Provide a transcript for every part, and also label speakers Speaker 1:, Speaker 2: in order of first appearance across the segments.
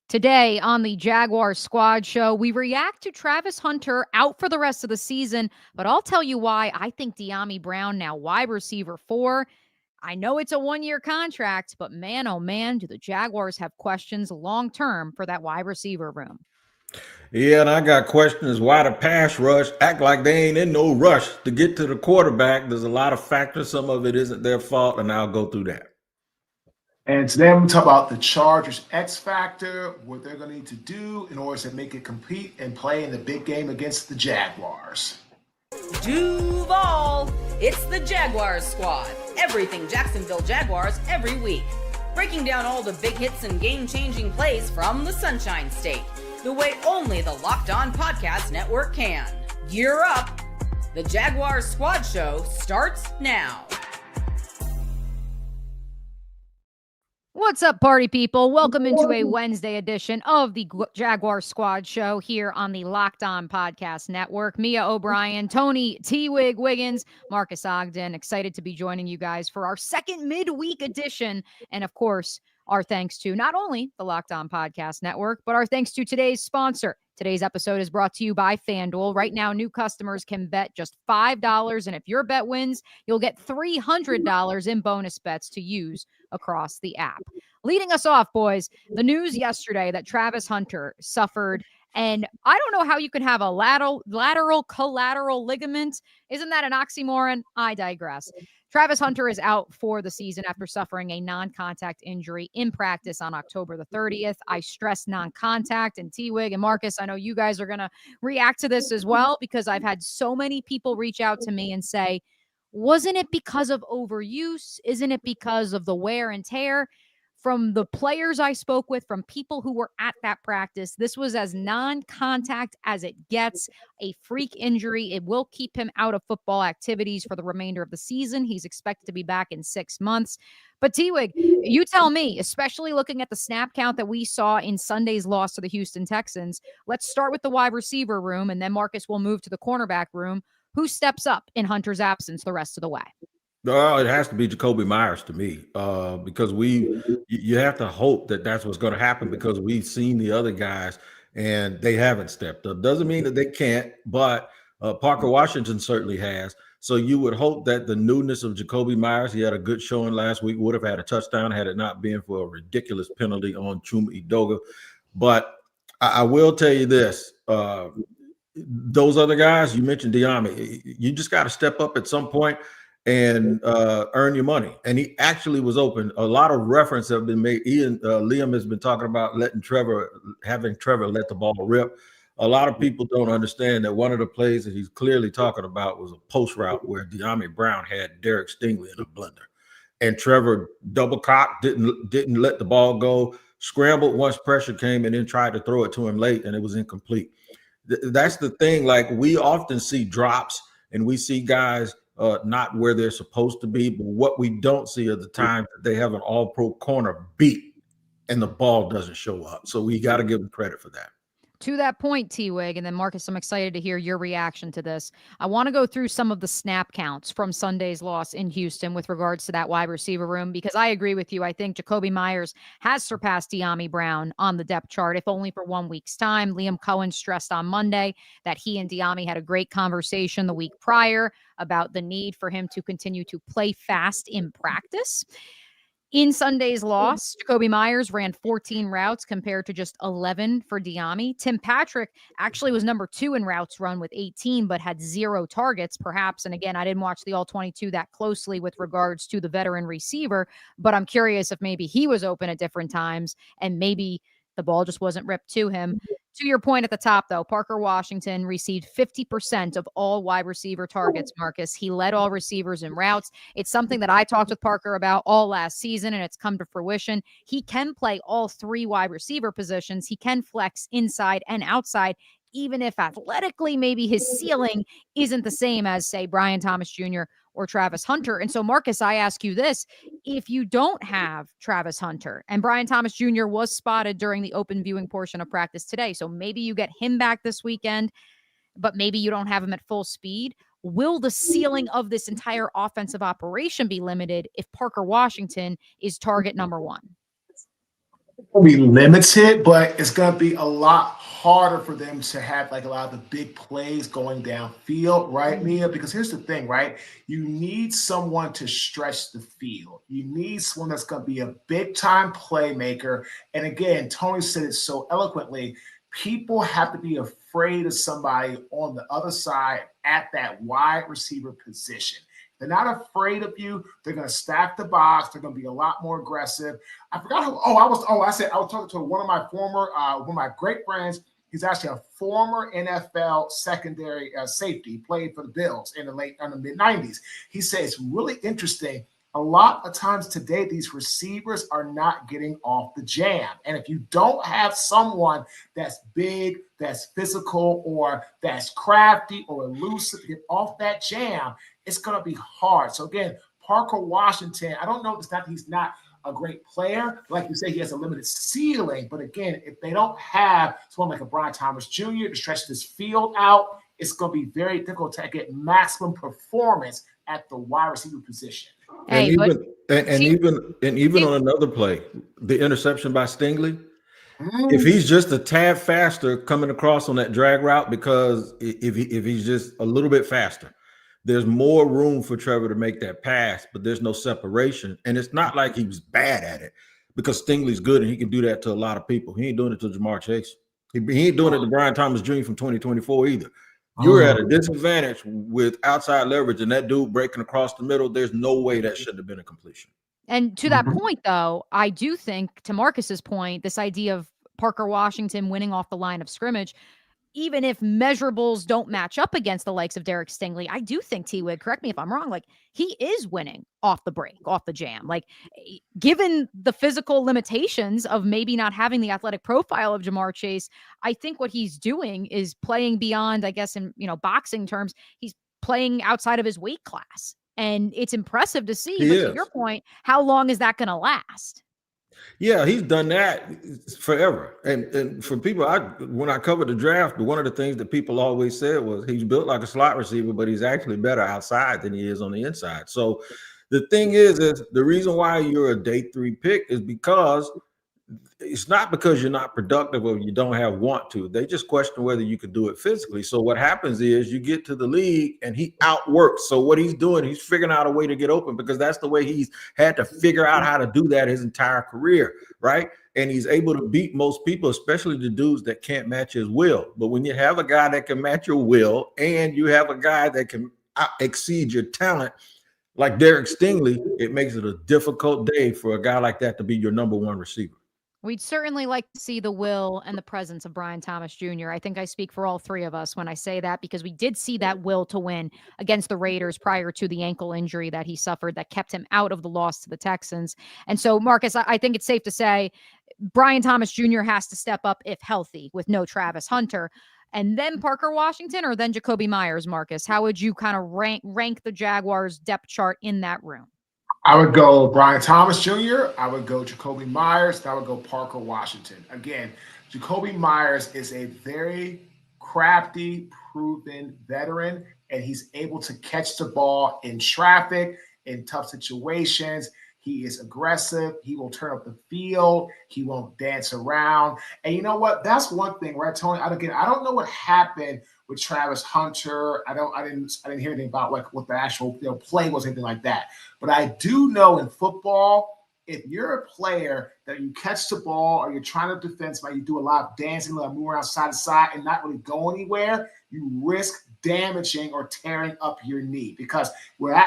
Speaker 1: Today on the Jaguars Squad Show, we react to Travis Hunter out for the rest of the season, but I'll tell you why I think Dyami Brown, now wide receiver 4. I know it's a one-year contract, but man, oh man, do the Jaguars have questions long-term for that wide receiver room.
Speaker 2: Yeah, and I got questions why the pass rush act like they ain't in no rush to get to the quarterback. There's a lot of factors. Some of it isn't their fault, and I'll go through that.
Speaker 3: And today I'm going to talk about the Chargers X Factor, what they're going to need to do in order to make it compete and play in the big game against the Jaguars.
Speaker 4: Duval! It's the Jaguars Squad. Everything Jacksonville Jaguars every week. Breaking down all the big hits and game-changing plays from the Sunshine State. The way only the Locked On Podcast Network can. Gear up! The Jaguars Squad Show starts now.
Speaker 1: What's up, party people? Welcome into a Wednesday edition of the Jaguar Squad Show here on the Locked On Podcast Network. Mia O'Brien, Tony T. Wigg, Wiggins, Marques Ogden. Excited to be joining you guys for our second midweek edition. And of course, our thanks to not only the Locked On Podcast Network, but our thanks to today's sponsor. Today's episode is brought to you by FanDuel. Right now, new customers can bet just $5, and if your bet wins, you'll get $300 in bonus bets to use across the app. Leading us off, boys, the news yesterday that Travis Hunter suffered, and I don't know how you can have a lateral collateral ligament. Isn't that an oxymoron? I digress. Travis Hunter is out for the season after suffering a non-contact injury in practice on October the 30th. I stress non-contact, and T-Wig and Marcus, I know you guys are going to react to this as well because I've had so many people reach out to me and say, wasn't it because of overuse? Isn't it because of the wear and tear? From the players I spoke with, from people who were at that practice, this was as non-contact as it gets, a freak injury. It will keep him out of football activities for the remainder of the season. He's expected to be back in 6 months. But T-Wig, you tell me, especially looking at the snap count that we saw in Sunday's loss to the Houston Texans, let's start with the wide receiver room, and then Marcus will move to the cornerback room. Who steps up in Hunter's absence the rest of the way?
Speaker 2: It has to be Jacoby Myers to me, because you have to hope that that's what's going to happen because we've seen the other guys and they haven't stepped up. Doesn't mean that they can't, but Parker Washington certainly has. So you would hope that the newness of Jacoby Myers, he had a good showing last week, would have had a touchdown had it not been for a ridiculous penalty on Chuma Edoga. But I will tell you this. Those other guys, you mentioned Dyami, you just got to step up at some point and earn your money. And he actually was open. A lot of reference have been made. Liam has been talking about having Trevor let the ball rip. A lot of people don't understand that one of the plays that he's clearly talking about was a post route where Dyami Brown had Derek Stingley in a blender. And Trevor double cocked, didn't let the ball go, scrambled once pressure came, and then tried to throw it to him late, and it was incomplete. That's the thing. Like, we often see drops and we see guys not where they're supposed to be, but what we don't see are the times that they have an all-pro corner beat and the ball doesn't show up. So we got to give them credit for that.
Speaker 1: To that point, T-Wig, and then Marcus, I'm excited to hear your reaction to this. I want to go through some of the snap counts from Sunday's loss in Houston with regards to that wide receiver room, because I agree with you. I think Jacoby Myers has surpassed Dyami Brown on the depth chart, if only for 1 week's time. Liam Cohen stressed on Monday that he and Dyami had a great conversation the week prior about the need for him to continue to play fast in practice. In Sunday's loss, Jacoby Myers ran 14 routes compared to just 11 for Dyami. Tim Patrick actually was number 2 in routes run with 18, but had 0 targets, perhaps. And again, I didn't watch the All-22 that closely with regards to the veteran receiver, but I'm curious if maybe he was open at different times and maybe the ball just wasn't ripped to him. To your point at the top, though, Parker Washington received 50% of all wide receiver targets, Marcus. He led all receivers in routes. It's something that I talked with Parker about all last season, and it's come to fruition. He can play all 3 wide receiver positions. He can flex inside and outside, even if athletically maybe his ceiling isn't the same as, say, Brian Thomas Jr. or Travis Hunter. And so, Marcus, I ask you this. If you don't have Travis Hunter, and Brian Thomas Jr. was spotted during the open viewing portion of practice today, so maybe you get him back this weekend, but maybe you don't have him at full speed, will the ceiling of this entire offensive operation be limited if Parker Washington is target number 1?
Speaker 3: will be limited, but it's going to be a lot harder for them to have like a lot of the big plays going downfield, right, Mia? Because here's the thing, right? You need someone to stretch the field. You need someone that's going to be a big-time playmaker. And again, Tony said it so eloquently, people have to be afraid of somebody on the other side at that wide receiver position. They're not afraid of you. They're going to stack the box. They're going to be a lot more aggressive. I forgot who. I was talking to one of my one of my great friends. He's actually a former NFL secondary safety. He played for the Bills in the mid 90s. He says it's really interesting. A lot of times today, these receivers are not getting off the jam. And if you don't have someone that's big, that's physical, or that's crafty or elusive to get off that jam, it's going to be hard. So again, Parker Washington, I don't know if he's not a great player. Like you say, he has a limited ceiling. But again, if they don't have someone like a Brian Thomas Jr. to stretch this field out, it's going to be very difficult to get maximum performance at the wide receiver position.
Speaker 1: Hey,
Speaker 2: even on another play, the interception by Stingley, if he's just a tad faster coming across on that drag route, because if he's just a little bit faster, there's more room for Trevor to make that pass, but there's no separation. And it's not like he was bad at it, because Stingley's good and he can do that to a lot of people. He ain't doing it to Jamar Chase. He ain't doing it to Brian Thomas Jr. from 2024 either. You're at a disadvantage with outside leverage, and that dude breaking across the middle, there's no way that should have been a completion.
Speaker 1: And to that point, though, I do think, to Marcus's point, this idea of Parker Washington winning off the line of scrimmage, even if measurables don't match up against the likes of Derek Stingley, I do think, T-Wig, correct me if I'm wrong, like, he is winning off the break, off the jam. Like, given the physical limitations of maybe not having the athletic profile of Jamar Chase, I think what he's doing is playing beyond, I guess, in, boxing terms, he's playing outside of his weight class. And it's impressive to see, but to your point, how long is that going to last?
Speaker 2: Yeah, he's done that forever. And for people, when I covered the draft, one of the things that people always said was he's built like a slot receiver, but he's actually better outside than he is on the inside. So the thing is the reason why you're a day 3 pick is because it's not because you're not productive or you don't have want to. They just question whether you can do it physically. So what happens is you get to the league and he outworks. So what he's doing, he's figuring out a way to get open, because that's the way he's had to figure out how to do that his entire career, right? And he's able to beat most people, especially the dudes that can't match his will. But when you have a guy that can match your will and you have a guy that can exceed your talent, like Derek Stingley, it makes it a difficult day for a guy like that to be your number 1 receiver.
Speaker 1: We'd certainly like to see the will and the presence of Brian Thomas Jr. I think I speak for all 3 of us when I say that, because we did see that will to win against the Raiders prior to the ankle injury that he suffered that kept him out of the loss to the Texans. And so, Marcus, I think it's safe to say Brian Thomas Jr. has to step up if healthy with no Travis Hunter. And then Parker Washington, or then Jacoby Myers, Marcus? How would you kind of rank the Jaguars depth chart in that room?
Speaker 3: I would go Brian Thomas Jr., I would go Jacoby Myers, and I would go Parker Washington. Again, Jacoby Myers is a very crafty, proven veteran, and he's able to catch the ball in traffic, in tough situations. He is aggressive. He will turn up the field. He won't dance around. And you know what? That's one thing, right, Tony? I don't know what happened with Travis Hunter. I didn't hear anything about what the actual play was, anything like that. But I do know in football, if you're a player that you catch the ball or you're trying to defend somebody, you do a lot of dancing, a lot of moving around side to side and not really go anywhere, you risk damaging or tearing up your knee. Because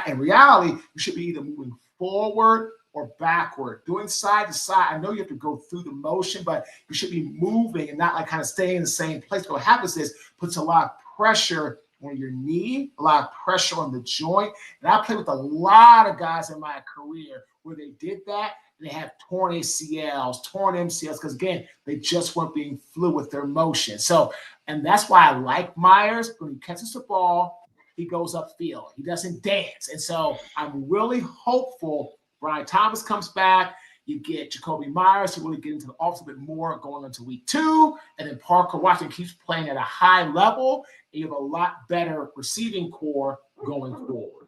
Speaker 3: in reality, you should be either moving forward or backward, doing side to side. I know you have to go through the motion, but you should be moving and not like kind of staying in the same place. What happens is puts a lot of pressure on your knee, a lot of pressure on the joint. And I played with a lot of guys in my career where they did that. And they have torn ACLs, torn MCLs, because again, they just weren't being fluid with their motion. So, and that's why I like Myers. When he catches the ball, he goes upfield. He doesn't dance. And so I'm really hopeful Brian Thomas comes back. You get Jacoby Myers to really get into the offense a bit more going into week 2. And then Parker Washington keeps playing at a high level. And you have a lot better receiving core going forward.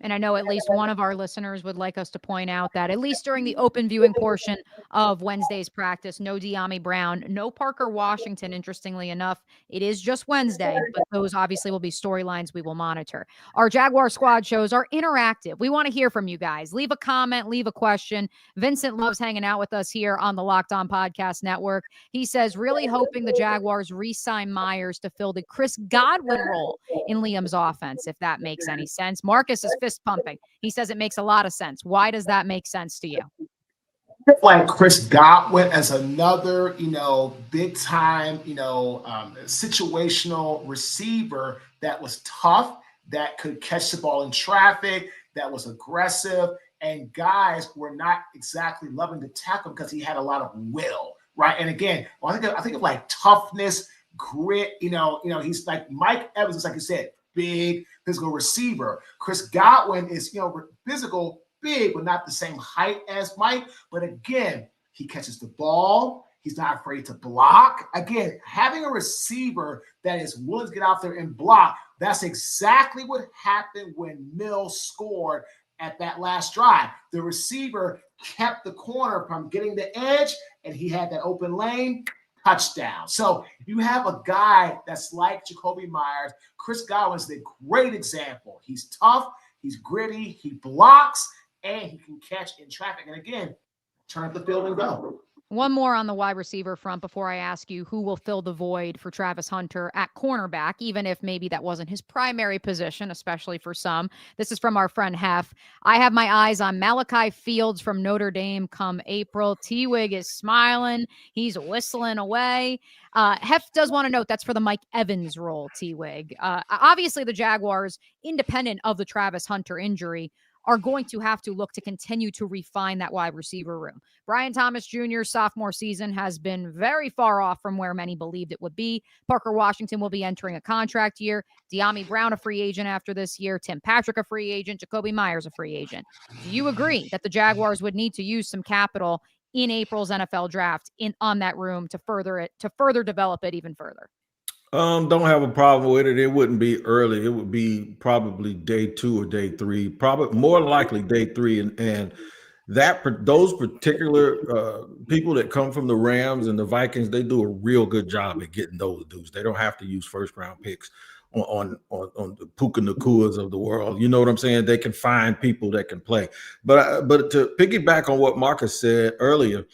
Speaker 1: And I know at least one of our listeners would like us to point out that at least during the open viewing portion of Wednesday's practice, no De'Ami Brown, no Parker Washington, interestingly enough. It is just Wednesday, but those obviously will be storylines we will monitor. Our Jaguar Squad shows are interactive. We want to hear from you guys. Leave a comment, leave a question. Vincent loves hanging out with us here on the Locked On Podcast Network. He says, really hoping the Jaguars re-sign Myers to fill the Chris Godwin role in Liam's offense, if that makes any sense. Marcus is fist pumping. He says it makes a lot of sense. Why does that make sense to you?
Speaker 3: Like Chris Godwin as another, big time, situational receiver that was tough, that could catch the ball in traffic, that was aggressive, and guys were not exactly loving to tackle because he had a lot of will, right? And again, I think of like toughness, grit. He's like Mike Evans is, like you said, big physical receiver. Chris Godwin is, physical, big, but not the same height as Mike. But again, he catches the ball. He's not afraid to block. Again, having a receiver that is willing to get out there and block, that's exactly what happened when Mills scored at that last drive. The receiver kept the corner from getting the edge, and he had that open lane. Touchdown. So you have a guy that's like Jakobi Meyers. Chris Godwin's the great example. He's tough, he's gritty, he blocks, and he can catch in traffic. And again, turn up the field and go.
Speaker 1: One more on the wide receiver front before I ask you who will fill the void for Travis Hunter at cornerback, even if maybe that wasn't his primary position, especially for some. This is from our friend Hef. I have my eyes on Malachi Fields from Notre Dame come April. T-Wig is smiling. He's whistling away. Hef does want to note that's for the Mike Evans role, T-Wig. Obviously, the Jaguars, independent of the Travis Hunter injury, are going to have to look to continue to refine that wide receiver room. Brian Thomas Jr.'s sophomore season has been very far off from where many believed it would be. Parker Washington will be entering a contract year. De'Ami Brown, a free agent after this year. Tim Patrick, a free agent. Jakobi Meyers, a free agent. Do you agree that the Jaguars would need to use some capital in April's NFL draft on that room to further develop it even further?
Speaker 2: Don't have a problem with it. It wouldn't be early. It would be probably day 2 or day 3, probably more likely day 3. And those particular people that come from the Rams and the Vikings, they do a real good job at getting those dudes. They don't have to use first round picks on the Puka Nakuas of the world. You know what I'm saying? They can find people that can play. But to piggyback on what Marcus said earlier,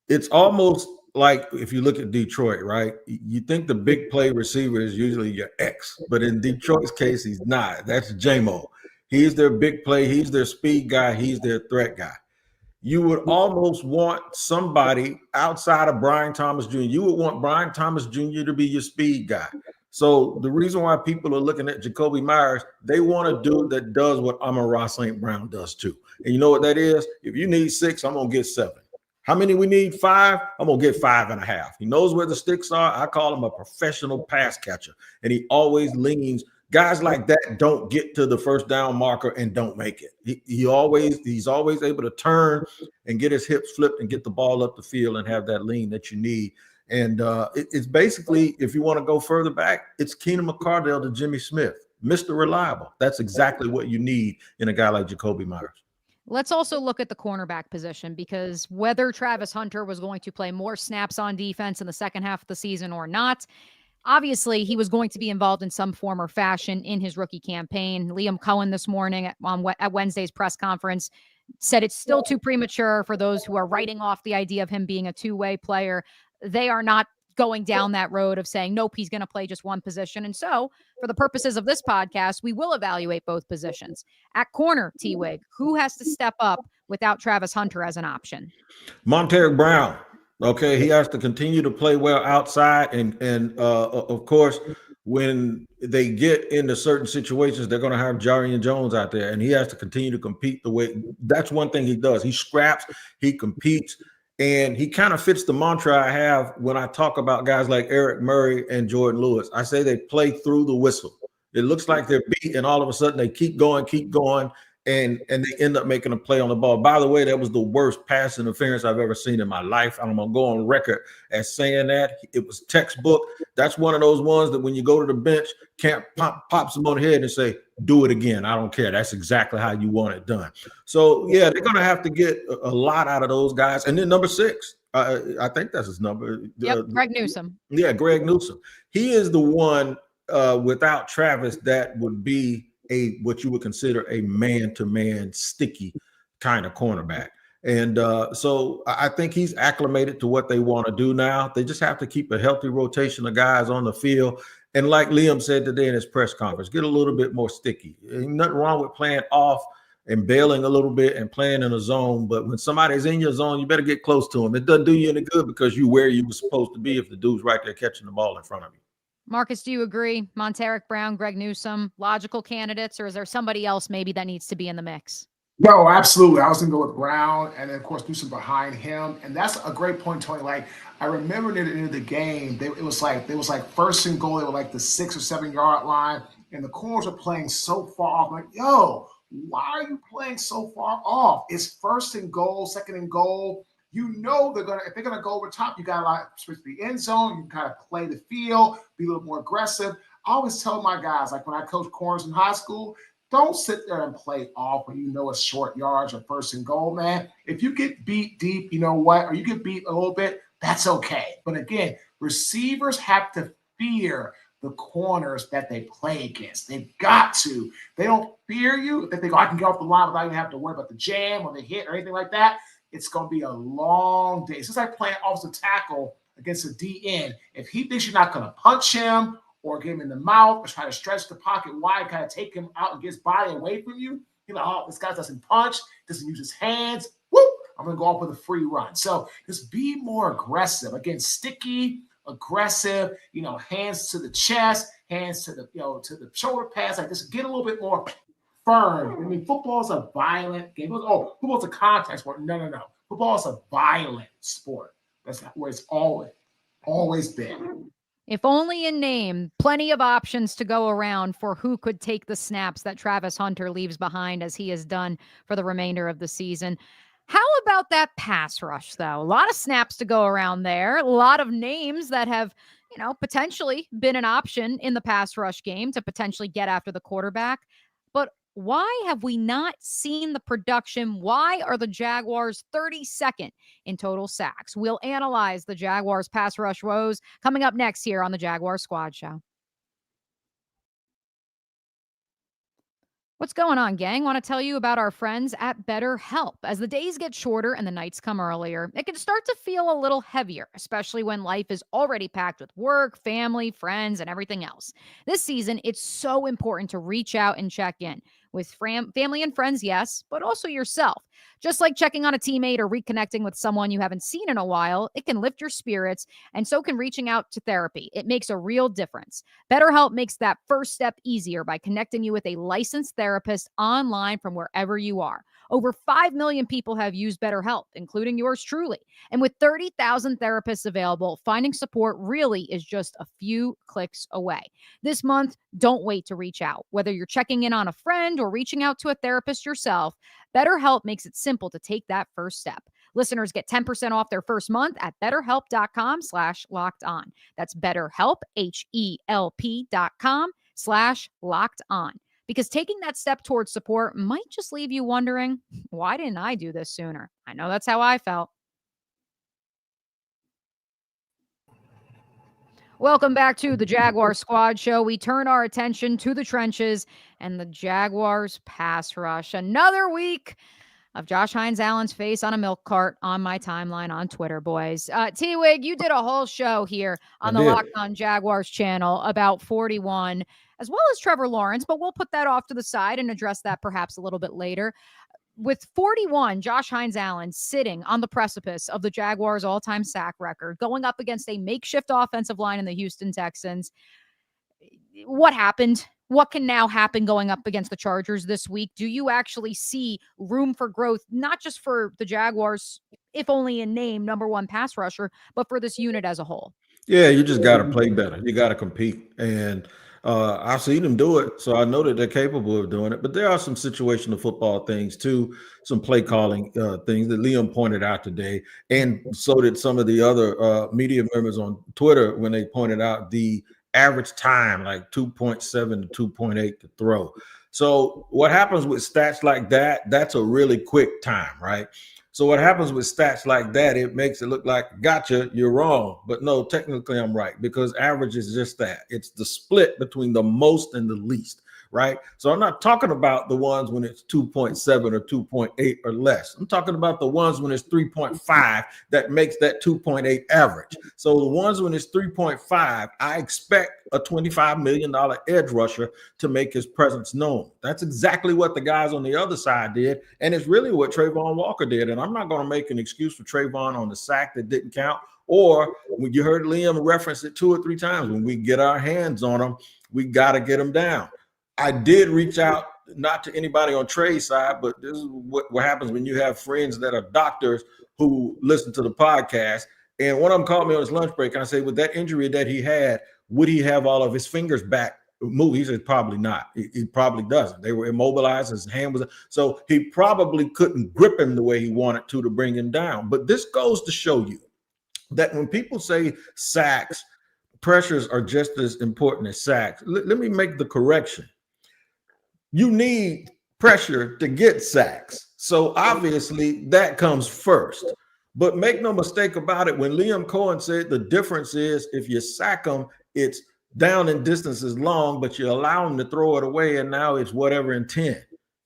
Speaker 2: it's almost like if you look at Detroit, right? You think the big play receiver is usually your ex, but in Detroit's case, he's not. That's J-Mo. He's their big play. He's their speed guy. He's their threat guy. You would almost want somebody outside of Brian Thomas Jr. You would want Brian Thomas Jr. to be your speed guy. So the reason why people are looking at Jakobi Meyers, they want a dude that does what Amon-Ra St. Brown does too. And you know what that is? If you need 6, I'm going to get 7. How many we need? 5? I'm going to get 5.5. He knows where the sticks are. I call him a professional pass catcher. And he always leans. Guys like that don't get to the first down marker and don't make it. He's always able to turn and get his hips flipped and get the ball up the field and have that lean that you need. And it's basically, if you want to go further back, it's Keenan McCardell to Jimmy Smith, Mr. Reliable. That's exactly what you need in a guy like Jakobi Meyers.
Speaker 1: Let's also look at the cornerback position, because whether Travis Hunter was going to play more snaps on defense in the second half of the season or not, obviously he was going to be involved in some form or fashion in his rookie campaign. Liam Cohen this morning at Wednesday's press conference said it's still too premature for those who are writing off the idea of him being a two-way player. They are not going down that road of saying, nope, he's going to play just one position. And so for the purposes of this podcast, we will evaluate both positions. At corner, T-Wig, who has to step up without Travis Hunter as an option?
Speaker 2: Monteric Brown. Okay, he has to continue to play well outside. And of course, when they get into certain situations, they're going to have Jarian Jones out there, and he has to continue to compete the way. That's one thing he does. He scraps, he competes. And he kind of fits the mantra I have when I talk about guys like Eric Murray and Jordan Lewis. I say they play through the whistle. It looks like they're beat, and all of a sudden they keep going. and they end up making a play on the ball. By the way, that was the worst pass interference I've ever seen in my life. I'm going to go on record as saying that. It was textbook. That's one of those ones that when you go to the bench, Camp pops them on the head and say, do it again. I don't care. That's exactly how you want it done. So, yeah, they're going to have to get a lot out of those guys. And then number 6, I think that's his number.
Speaker 1: Yep, Greg Newsome.
Speaker 2: Yeah, Greg Newsome. He is the one without Travis that would be what you would consider a man-to-man sticky kind of cornerback. And so I think he's acclimated to what they want to do now. They just have to keep a healthy rotation of guys on the field. And like Liam said today in his press conference, get a little bit more sticky. Ain't nothing wrong with playing off and bailing a little bit and playing in a zone. But when somebody's in your zone, you better get close to him. It doesn't do you any good because you're where you were supposed to be if the dude's right there catching the ball in front of you.
Speaker 1: Marcus, do you agree? Monteric Brown, Greg Newsome, logical candidates, or is there somebody else maybe that needs to be in the mix?
Speaker 3: No, absolutely. I was going to go with Brown, and then, of course, Newsome behind him. And that's a great point, Tony. Like, I remember near the end of the game, it was like 1st and goal. They were like the 6 or 7 yard line, and the corners were playing so far off. I'm like, yo, why are you playing so far off? It's 1st and goal, 2nd and goal. You know if they're gonna go over top, you gotta like switch the end zone. You kind of play the field, be a little more aggressive. I always tell my guys, like when I coach corners in high school, don't sit there and play off when you know it's short yards or 1st and goal, man. If you get beat deep, you know what, or you get beat a little bit, that's okay. But again, receivers have to fear the corners that they play against. They've got to. They don't fear you. If they go, I can get off the line without even having to worry about the jam or the hit or anything like that. It's going to be a long day. It's just like playing offensive tackle against a DN. If he thinks you're not going to punch him or get him in the mouth or try to stretch the pocket wide, kind of take him out and get his body away from you, you're like, oh, this guy doesn't punch, doesn't use his hands. Whoop, I'm going to go off with a free run. So just be more aggressive. Again, sticky, aggressive, hands to the chest, hands to the, to the shoulder pads. Like just get a little bit more firm. I mean, football is a violent game. Oh, football's a contact sport. No. Football is a violent sport. That's where it's always been.
Speaker 1: If only in name, plenty of options to go around for who could take the snaps that Travis Hunter leaves behind as he has done for the remainder of the season. How about that pass rush, though? A lot of snaps to go around there. A lot of names that have, potentially been an option in the pass rush game to potentially get after the quarterback. But why have we not seen the production? Why are the Jaguars 32nd in total sacks? We'll analyze the Jaguars pass rush woes coming up next here on the Jaguar Squad Show. What's going on, gang? Want to tell you about our friends at Betterhelp. As the days get shorter and the nights come earlier, it can start to feel a little heavier, especially when life is already packed with work, family, friends, and everything else. This season, it's so important to reach out and check in with family and friends, yes, but also yourself. Just like checking on a teammate or reconnecting with someone you haven't seen in a while, it can lift your spirits, and so can reaching out to therapy. It makes a real difference. BetterHelp makes that first step easier by connecting you with a licensed therapist online from wherever you are. Over 5 million people have used BetterHelp, including yours truly. And with 30,000 therapists available, finding support really is just a few clicks away. This month, don't wait to reach out. Whether you're checking in on a friend or reaching out to a therapist yourself, BetterHelp makes it simple to take that first step. Listeners get 10% off their first month at betterhelp.com/lockedon. That's BetterHelp, HELP.com/lockedon. Because taking that step towards support might just leave you wondering, why didn't I do this sooner? I know that's how I felt. Welcome back to the Jaguar Squad Show. We turn our attention to the trenches and the Jaguars pass rush. Another week of Josh Hines-Allen's face on a milk cart on my timeline on Twitter, boys. T-Wig, you did a whole show here on the Locked On Jaguars channel about 41, as well as Trevor Lawrence, but we'll put that off to the side and address that perhaps a little bit later. With 41, Josh Hines-Allen sitting on the precipice of the Jaguars' all-time sack record, going up against a makeshift offensive line in the Houston Texans. What happened? What can now happen going up against the Chargers this week? Do you actually see room for growth, not just for the Jaguars, if only in name, number one pass rusher, but for this unit as a whole?
Speaker 2: Yeah, you just got to play better. You got to compete. And I've seen them do it, so I know that they're capable of doing it. But there are some situational football things too, some play calling things that Liam pointed out today, and so did some of the other media members on Twitter when they pointed out the average time, like 2.7 to 2.8 to throw. So what happens with stats like that? That's a really quick time, right? So what happens with stats like that, it makes it look like, gotcha, you're wrong. But no, technically I'm right, because average is just that. It's the split between the most and the least, right? So I'm not talking about the ones when it's 2.7 or 2.8 or less. I'm talking about the ones when it's 3.5 that makes that 2.8 average. So the ones when it's 3.5, I expect a $25 million edge rusher to make his presence known. That's exactly what the guys on the other side did, and it's really what Trayvon Walker did. And I'm not going to make an excuse for Trayvon on the sack that didn't count, or when you heard Liam reference it 2 or 3 times, when we get our hands on him, we got to get him down. I did reach out, not to anybody on Trey's side, but this is what happens when you have friends that are doctors who listen to the podcast. And one of them called me on his lunch break, and I said, with that injury that he had, would he have all of his fingers back moved? He said, probably not. He probably doesn't. They were immobilized. His hand was, so he probably couldn't grip him the way he wanted to bring him down. But this goes to show you that when people say sacks, pressures are just as important as sacks. Let me make the correction. You need pressure to get sacks. So obviously that comes first. But make no mistake about it, when Liam Cohen said the difference is if you sack them, it's down in distances long, but you allow them to throw it away, and now it's whatever in 10.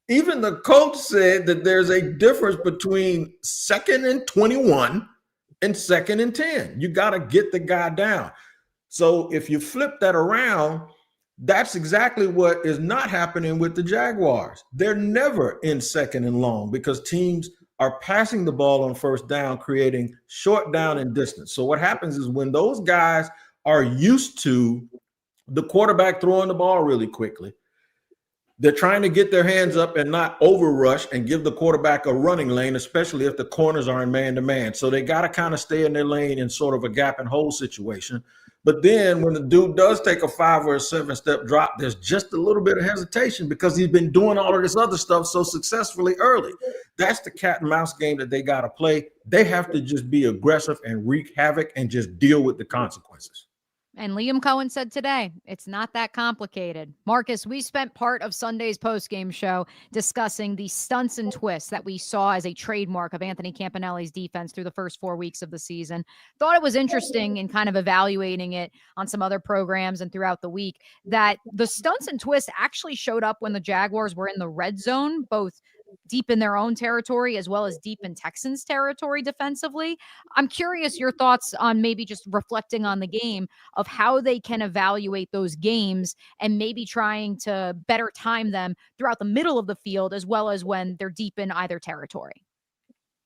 Speaker 2: Even the coach said that there's a difference between 2nd and 21 and 2nd and 10. You got to get the guy down. So if you flip that around, that's exactly what is not happening with the Jaguars. They're never in 2nd and long because teams are passing the ball on 1st down, creating short down and distance. So what happens is when those guys are used to the quarterback throwing the ball really quickly, they're trying to get their hands up and not overrush and give the quarterback a running lane, especially if the corners are in man-to-man. So they got to kind of stay in their lane in sort of a gap and hole situation. But then when the dude does take a 5 or a 7-step drop, there's just a little bit of hesitation because he's been doing all of this other stuff so successfully early. That's the cat and mouse game that they got to play. They have to just be aggressive and wreak havoc and just deal with the consequences.
Speaker 1: And Liam Cohen said today, it's not that complicated. Marcus, we spent part of Sunday's postgame show discussing the stunts and twists that we saw as a trademark of Anthony Campanelli's defense through the first 4 weeks of the season. Thought it was interesting in kind of evaluating it on some other programs and throughout the week that the stunts and twists actually showed up when the Jaguars were in the red zone, both deep in their own territory as well as deep in Texans territory defensively. I'm curious your thoughts on maybe just reflecting on the game of how they can evaluate those games and maybe trying to better time them throughout the middle of the field as well as when they're deep in either territory.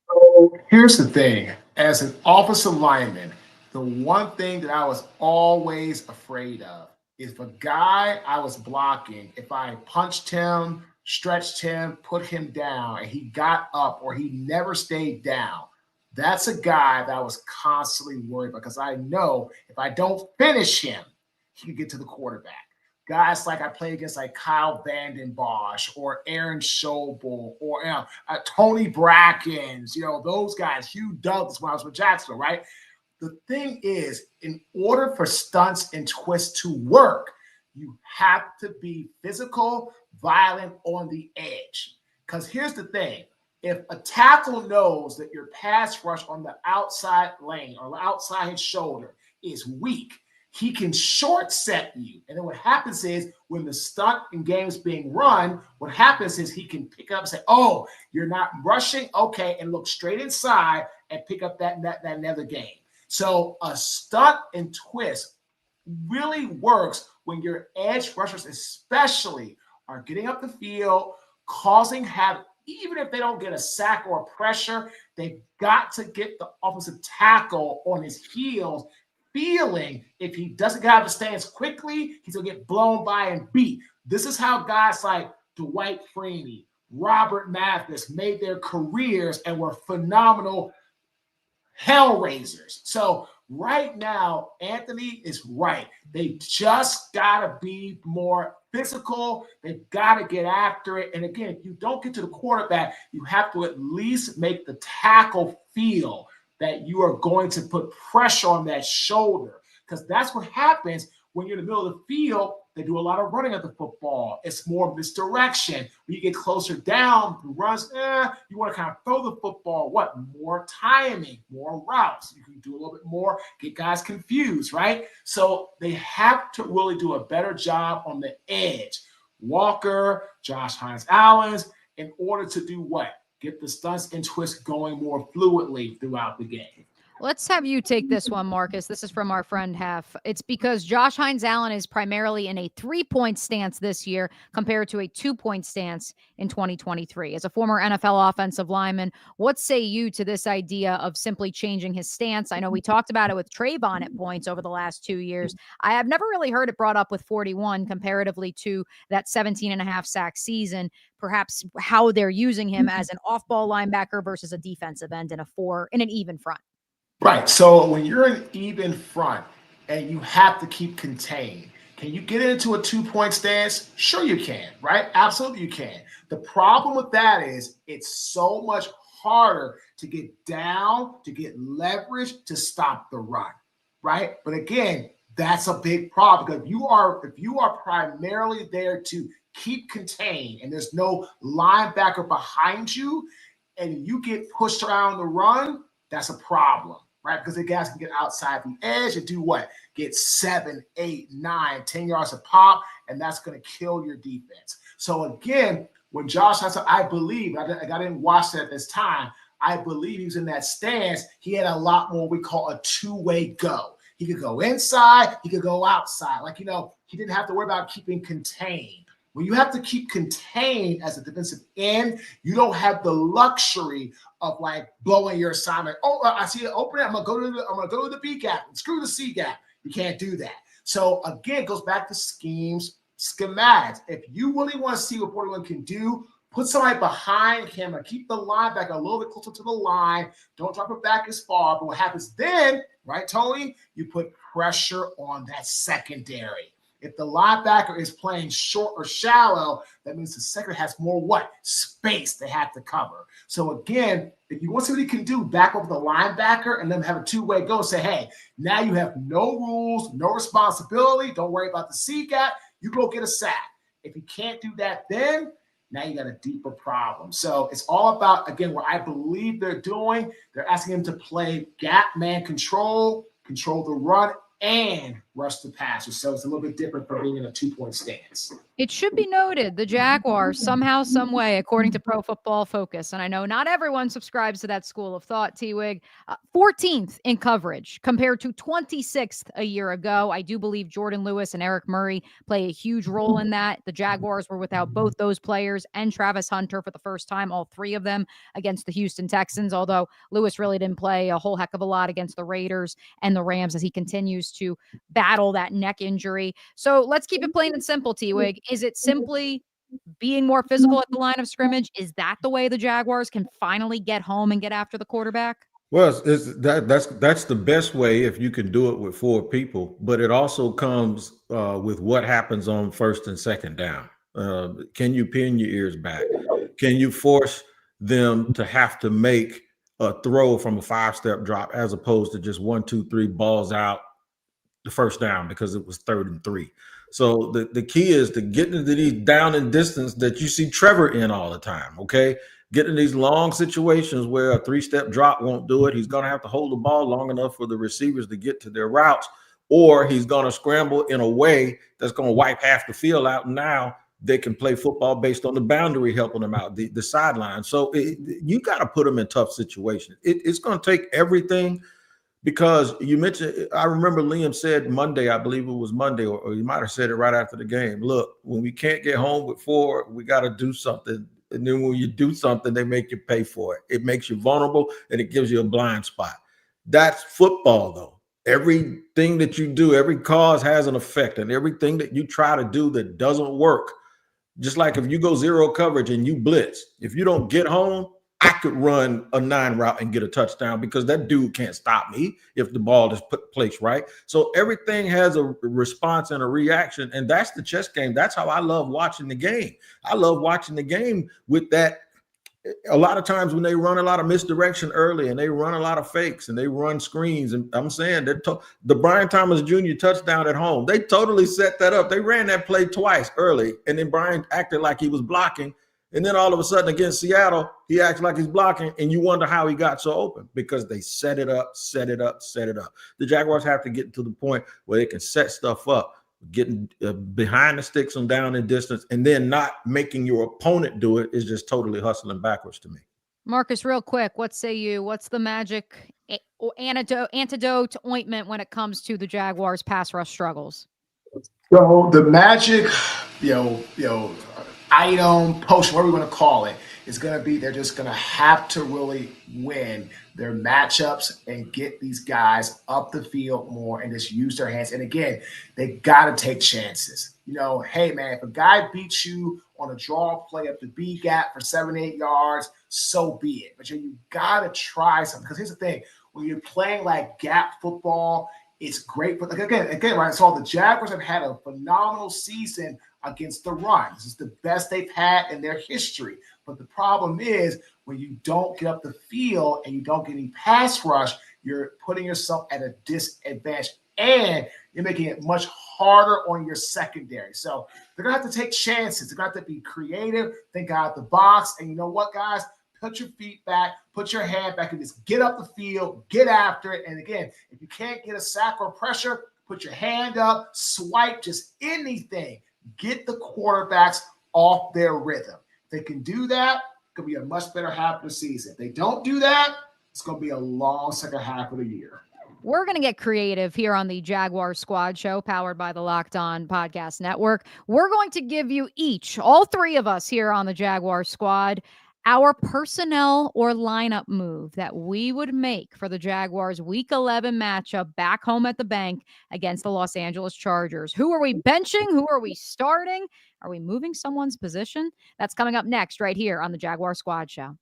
Speaker 3: So here's the thing. As an offensive lineman, the one thing that I was always afraid of is if a guy I was blocking, if I punched him, stretched him, put him down, and he got up or he never stayed down, that's a guy that I was constantly worried about because I know if I don't finish him, he can get to the quarterback. Guys like I played against like Kyle Vanden Bosch or Aaron Schobel or Tony Brackens, those guys, Hugh Douglas when I was with Jacksonville, right? The thing is, in order for stunts and twists to work, you have to be physical, violent on the edge. Because here's the thing. If a tackle knows that your pass rush on the outside lane or outside his shoulder is weak, he can short set you. And then what happens is when the stunt in game is being run, what happens is he can pick up and say, oh, you're not rushing? Okay, and look straight inside and pick up that another game. So a stunt and twist really works when your edge rushers especially are getting up the field, causing havoc. Even if they don't get a sack or a pressure, they've got to get the offensive tackle on his heels, feeling if he doesn't get out of the stance quickly, he's going to get blown by and beat. This is how guys like Dwight Freeney, Robert Mathis made their careers and were phenomenal hellraisers. So right now, Anthony is right. They just got to be more physical. They've got to get after it. And again, if you don't get to the quarterback, you have to at least make the tackle feel that you are going to put pressure on that shoulder, because that's what happens when you're in the middle of the field. They do a lot of running of the football. It's more misdirection. When you get closer down, the runs, you want to kind of throw the football. What? More timing, more routes. You can do a little bit more, get guys confused, right? So they have to really do a better job on the edge. Walker, Josh Hines-Allen, in order to do what? Get the stunts and twists going more fluidly throughout the game.
Speaker 1: Let's have you take this one, Marcus. This is from our friend Hef. It's because Josh Hines-Allen is primarily in a 3-point stance this year compared to a 2-point stance in 2023. As a former NFL offensive lineman, what say you to this idea of simply changing his stance? I know we talked about it with Trayvon at points over the last 2 years. I have never really heard it brought up with 41 comparatively to that 17 and a half sack season. Perhaps how they're using him as an off-ball linebacker versus a defensive end in an even front.
Speaker 3: Right. So when you're an even front and you have to keep contained, can you get into a 2-point stance? Sure you can, right? Absolutely you can. The problem with that is it's so much harder to get down, to get leverage, to stop the run, right? But again, that's a big problem, because if you are primarily there to keep contained and there's no linebacker behind you and you get pushed around the run, that's a problem. Right? Because the guys can get outside the edge and do what? Get 7, 8, 9, 10 yards a pop, and that's going to kill your defense. So again, when Josh Hudson, I believe, I didn't watch that at this time, I believe he was in that stance. He had a lot more we call a two-way go. He could go inside, he could go outside. Like, he didn't have to worry about keeping contained. When you have to keep contained as a defensive end, you don't have the luxury of like blowing your assignment. Oh, I see it opening. I'm gonna go to the B gap and screw the C gap. You can't do that. So again, it goes back to schematics. If you really want to see what 41 can do, put somebody behind him and keep the linebacker a little bit closer to the line. Don't drop it back as far. But what happens then, right, Tony? You put pressure on that secondary. If the linebacker is playing short or shallow, that means the secondary has more what? Space they have to cover. So again, if you want to see what he can do, back over the linebacker and then have a two-way go and say, hey, now you have no rules, no responsibility. Don't worry about the C gap. You go get a sack. If you can't do that, then now you got a deeper problem. So it's all about, again, what I believe they're doing. They're asking him to play gap man control the run, and rush the passer. So it's a little bit different from being in a 2-point stance.
Speaker 1: It should be noted, the Jaguars, somehow, some way, according to Pro Football Focus, and I know not everyone subscribes to that school of thought, T-Wig, 14th in coverage compared to 26th a year ago. I do believe Jordan Lewis and Eric Murray play a huge role in that. The Jaguars were without both those players and Travis Hunter for the first time, all three of them against the Houston Texans, although Lewis really didn't play a whole heck of a lot against the Raiders and the Rams as he continues to battle that neck injury. So let's keep it plain and simple, T-Wig. Is it simply being more physical at the line of scrimmage? Is that the way the Jaguars can finally get home and get after the quarterback?
Speaker 2: Well, that's the best way if you can do it with 4 people, but it also comes with what happens on first and second down. Can you pin your ears back? Can you force them to have to make a throw from a 5-step drop as opposed to just 1, 2, 3 balls out the first down because it was 3rd and 3? So the key is to get into these down and distance that you see Trevor in all the time, okay? Get in these long situations where a 3-step drop won't do it. He's going to have to hold the ball long enough for the receivers to get to their routes, or he's going to scramble in a way that's going to wipe half the field out. And now they can play football based on the boundary helping them out, the sideline. So you got to put them in tough situations. It's going to take everything. Because you mentioned, I remember Liam said Monday, I believe it was Monday, or you might have said it right after the game. Look, when we can't get home with 4, we got to do something. And then when you do something, they make you pay for it. It makes you vulnerable and it gives you a blind spot. That's football, though. Everything that you do, every cause has an effect, and everything that you try to do that doesn't work. Just like if you go zero coverage and you blitz, if you don't get home, I could run a 9 route and get a touchdown because that dude can't stop me if the ball is placed right. So everything has a response and a reaction, and that's the chess game. That's how I love watching the game. I love watching the game with that. A lot of times when they run a lot of misdirection early and they run a lot of fakes and they run screens, and I'm saying that the Brian Thomas Jr. touchdown at home, they totally set that up. They ran that play twice early, and then Brian acted like he was blocking. And then all of a sudden against Seattle, he acts like he's blocking, and you wonder how he got so open because they set it up. The Jaguars have to get to the point where they can set stuff up, getting behind the sticks and down in distance, and then not making your opponent do it is just totally hustling backwards to me.
Speaker 1: Marcus, real quick, what say you? What's the magic antidote ointment when it comes to the Jaguars' pass rush struggles?
Speaker 3: So the magic, item, potion, whatever we want to call it, is going to be they're just going to have to really win their matchups and get these guys up the field more and just use their hands. And again, they got to take chances. Hey, man, if a guy beats you on a draw play up the B gap for 7-8 yards, so be it. But you got to try something. Because here's the thing. When you're playing like gap football, it's great. But again, right, so the Jaguars have had a phenomenal season against the run. This is the best they've had in their history. But the problem is when you don't get up the field and you don't get any pass rush, you're putting yourself at a disadvantage and you're making it much harder on your secondary. So they're going to have to take chances. They're going to have to be creative, think out the box. And you know what, guys? Put your feet back, put your hand back, and just get up the field, get after it. And again, if you can't get a sack or pressure, put your hand up, swipe, just anything. Get the quarterbacks off their rhythm. If they can do that, it's going to be a much better half of the season. If they don't do that, it's going to be a long second half of the year.
Speaker 1: We're going to get creative here on the Jaguar Squad Show, powered by the Locked On Podcast Network. We're going to give you each, all three of us here on the Jaguar Squad, our personnel or lineup move that we would make for the Jaguars' Week 11 matchup back home at the bank against the Los Angeles Chargers. Who are we benching? Who are we starting? Are we moving someone's position? That's coming up next right here on the Jaguar Squad Show.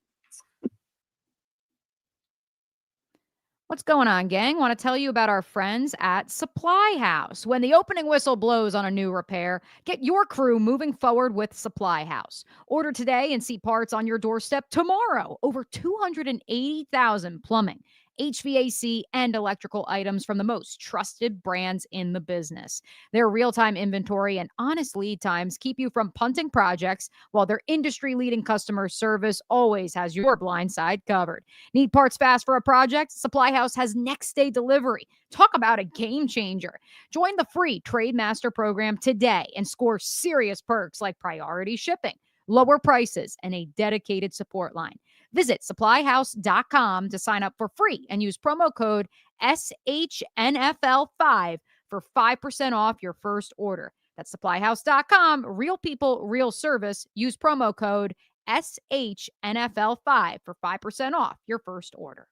Speaker 1: What's going on, gang? Want to tell you about our friends at Supply House. When the opening whistle blows on a new repair, get your crew moving forward with Supply House. Order today and see parts on your doorstep tomorrow. Over 280,000 plumbing, HVAC, and electrical items from the most trusted brands in the business. Their real-time inventory and honest lead times keep you from punting projects, while their industry-leading customer service always has your blind side covered. Need parts fast for a project? Supply House has next-day delivery. Talk about a game changer. Join the free Trade Master program today and score serious perks like priority shipping, lower prices, and a dedicated support line. Visit supplyhouse.com to sign up for free and use promo code SHNFL5 for 5% off your first order. That's supplyhouse.com. Real people, real service. Use promo code SHNFL5 for 5% off your first order.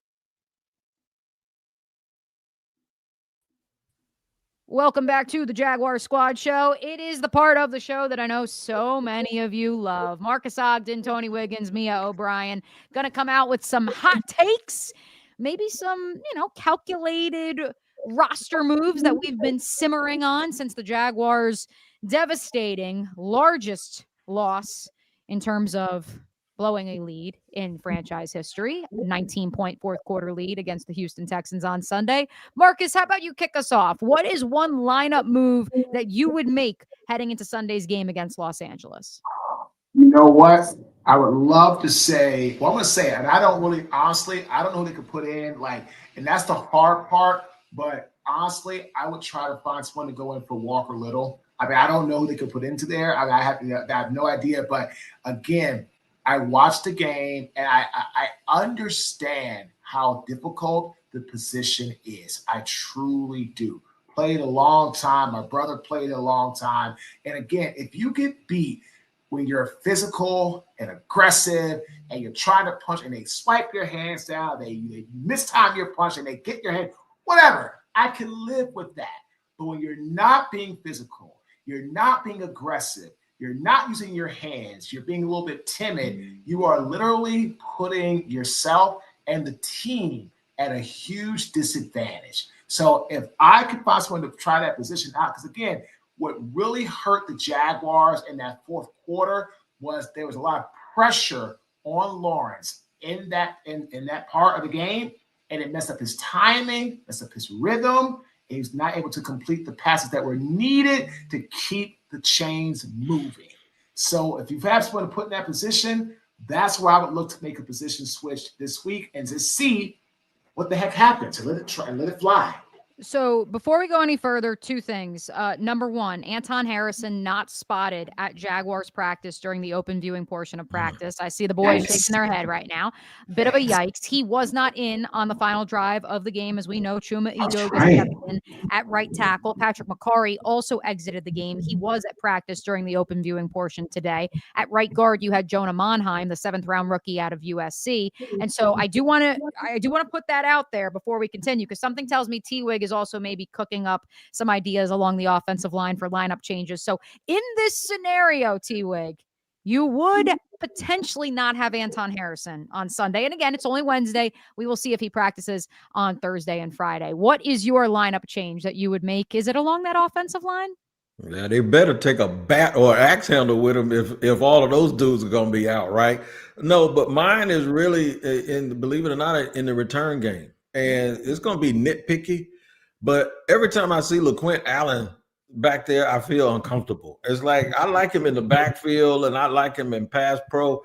Speaker 1: Welcome back to the Jaguar Squad Show. It is the part of the show that I know so many of you love. Marques Ogden, Tony Wiggins, Mia O'Brien, going to come out with some hot takes, maybe some, calculated roster moves that we've been simmering on since the Jaguars' devastating largest loss in terms of blowing a lead in franchise history, 19-point fourth quarter lead against the Houston Texans on Sunday. Marcus, how about you kick us off? What is one lineup move that you would make heading into Sunday's game against Los Angeles?
Speaker 3: You know what? I would love to say, I'm going to say it, and I don't know who they could put in, and that's the hard part, but honestly, I would try to find someone to go in for Walker Little. I don't know who they could put into there. I have no idea, but again, I watched the game, and I understand how difficult the position is. I truly do. Played a long time. My brother played a long time. And again, if you get beat when you're physical and aggressive and you're trying to punch and they swipe your hands down, they mistime your punch and they get your hand, whatever, I can live with that. But when you're not being physical, you're not being aggressive, you're not using your hands, you're being a little bit timid, you are literally putting yourself and the team at a huge disadvantage. So if I could find someone to try that position out, because again, what really hurt the Jaguars in that fourth quarter was there was a lot of pressure on Lawrence in that part of the game, and it messed up his timing, messed up his rhythm. He was not able to complete the passes that were needed to keep the chains moving. So if you have someone to put in that position, that's where I would look to make a position switch this week and to see what the heck happens and let it fly.
Speaker 1: So before we go any further, two things. Number one, Anton Harrison not spotted at Jaguars practice during the open viewing portion of practice. I see the boys shaking their head right now. Bit of a yikes. He was not in on the final drive of the game. As we know, Chuma Edoga stepped in at right tackle. Patrick McCarry also exited the game. He was at practice during the open viewing portion today. At right guard, you had Jonah Monheim, the 7th-round rookie out of USC. And so I do want to put that out there before we continue, because something tells me T-Wig is also maybe cooking up some ideas along the offensive line for lineup changes. So in this scenario, T-Wig, you would potentially not have Anton Harrison on Sunday. And again, it's only Wednesday. We will see if he practices on Thursday and Friday. What is your lineup change that you would make? Is it along that offensive line?
Speaker 2: Yeah, they better take a bat or axe handle with them if all of those dudes are going to be out, right? No, but mine is really, believe it or not, in the return game. And it's going to be nitpicky. But every time I see LaQuint Allen back there, I feel uncomfortable. It's like I like him in the backfield and I like him in pass pro.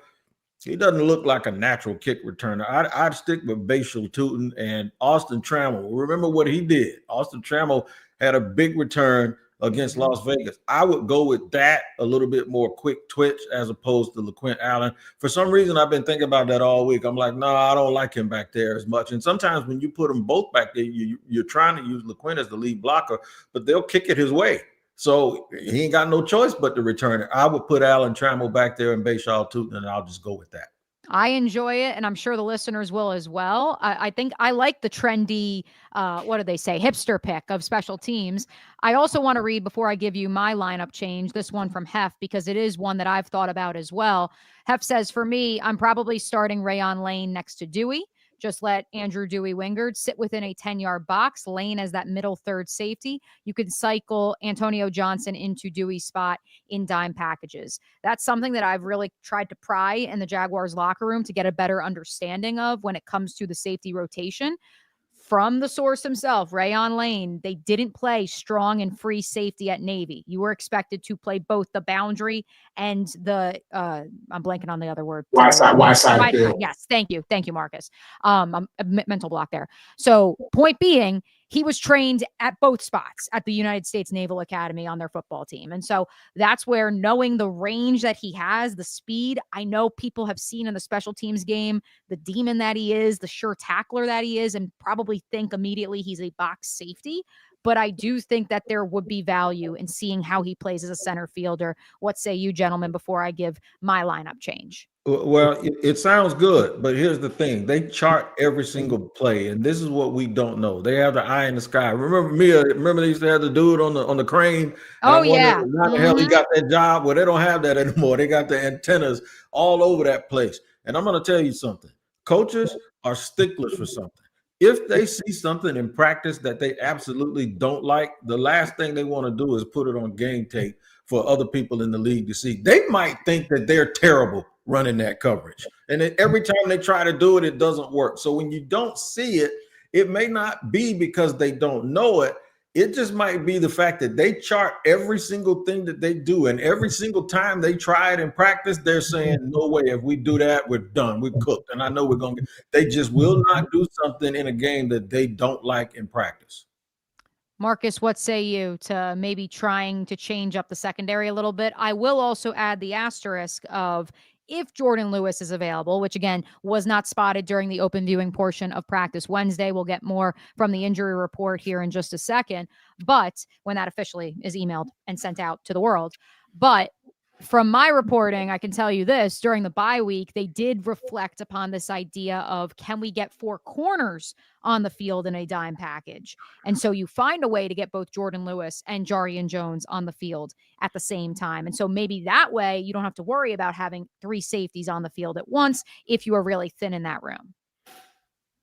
Speaker 2: He doesn't look like a natural kick returner. I'd stick with Bashal Tootin and Austin Trammell. Remember what he did. Austin Trammell had a big return against Las Vegas. I would go with that, a little bit more quick twitch as opposed to LaQuint Allen. For some reason, I've been thinking about that all week. I'm like, no, I don't like him back there as much. And sometimes when you put them both back there, you're trying to use LaQuint as the lead blocker, but they'll kick it his way. So he ain't got no choice but to return it. I would put Allen Trammell back there and Bashal Tootin, and I'll just go with that.
Speaker 1: I enjoy it, and I'm sure the listeners will as well. I think I like the trendy, what do they say, hipster pick of special teams. I also want to read, before I give you my lineup change, this one from Hef, because it is one that I've thought about as well. Hef says, for me, I'm probably starting Rayon Lane next to Dewey. Just let Andrew Dewey Wingard sit within a 10-yard box, Lane as that middle third safety. You can cycle Antonio Johnson into Dewey's spot in dime packages. That's something that I've really tried to pry in the Jaguars locker room to get a better understanding of when it comes to the safety rotation. From the source himself, Rayon Lane, they didn't play strong and free safety at Navy. You were expected to play both the boundary and the, I'm blanking on the other word.
Speaker 3: Wide side.
Speaker 1: Yes, thank you, Marcus. I'm a mental block there. So point being, he was trained at both spots at the United States Naval Academy on their football team. And so that's where, knowing the range that he has, the speed, I know people have seen in the special teams game, the demon that he is, the sure tackler that he is, and probably think immediately he's a box safety. But I do think that there would be value in seeing how he plays as a center fielder. What say you, gentlemen, before I give my lineup change?
Speaker 2: Well, it sounds good, but here's the thing. They chart every single play, and this is what we don't know. They have the eye in the sky. Remember they used to have the dude on the crane?
Speaker 1: Oh, yeah.
Speaker 2: How the hell he got that job? Well, they don't have that anymore. They got the antennas all over that place. And I'm going to tell you something. Coaches are sticklers for something. If they see something in practice that they absolutely don't like, the last thing they want to do is put it on game tape for other people in the league to see. They might think that they're terrible running that coverage. And then every time they try to do it, it doesn't work. So when you don't see it, it may not be because they don't know it. It just might be the fact that they chart every single thing that they do. And every single time they try it in practice, they're saying, no way, if we do that, we're done. We're cooked. And I know we're going to – they just will not do something in a game that they don't like in practice.
Speaker 1: Marcus, what say you to maybe trying to change up the secondary a little bit? I will also add the asterisk of, if Jordan Lewis is available, which again was not spotted during the open viewing portion of practice Wednesday. We'll get more from the injury report here in just a second, but when that officially is emailed and sent out to the world. But From my reporting, I can tell you this, during the bye week, they did reflect upon this idea of, can we get 4 corners on the field in a dime package? And so you find a way to get both Jordan Lewis and Jarian Jones on the field at the same time. And so maybe that way you don't have to worry about having 3 safeties on the field at once if you are really thin in that room.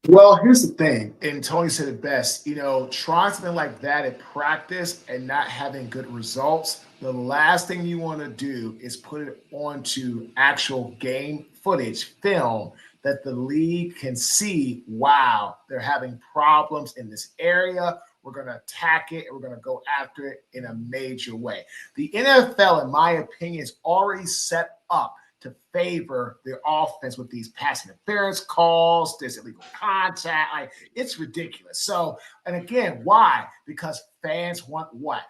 Speaker 3: Well, here's the thing, and Tony said it best, trying something like that at practice and not having good results, the last thing you want to do is put it onto actual game footage, film, that the league can see, wow, they're having problems in this area. We're going to attack it, and we're going to go after it in a major way. The NFL, in my opinion, is already set up to favor the offense with these pass interference calls, this illegal contact. Like, it's ridiculous. So, and again, why? Because fans want what?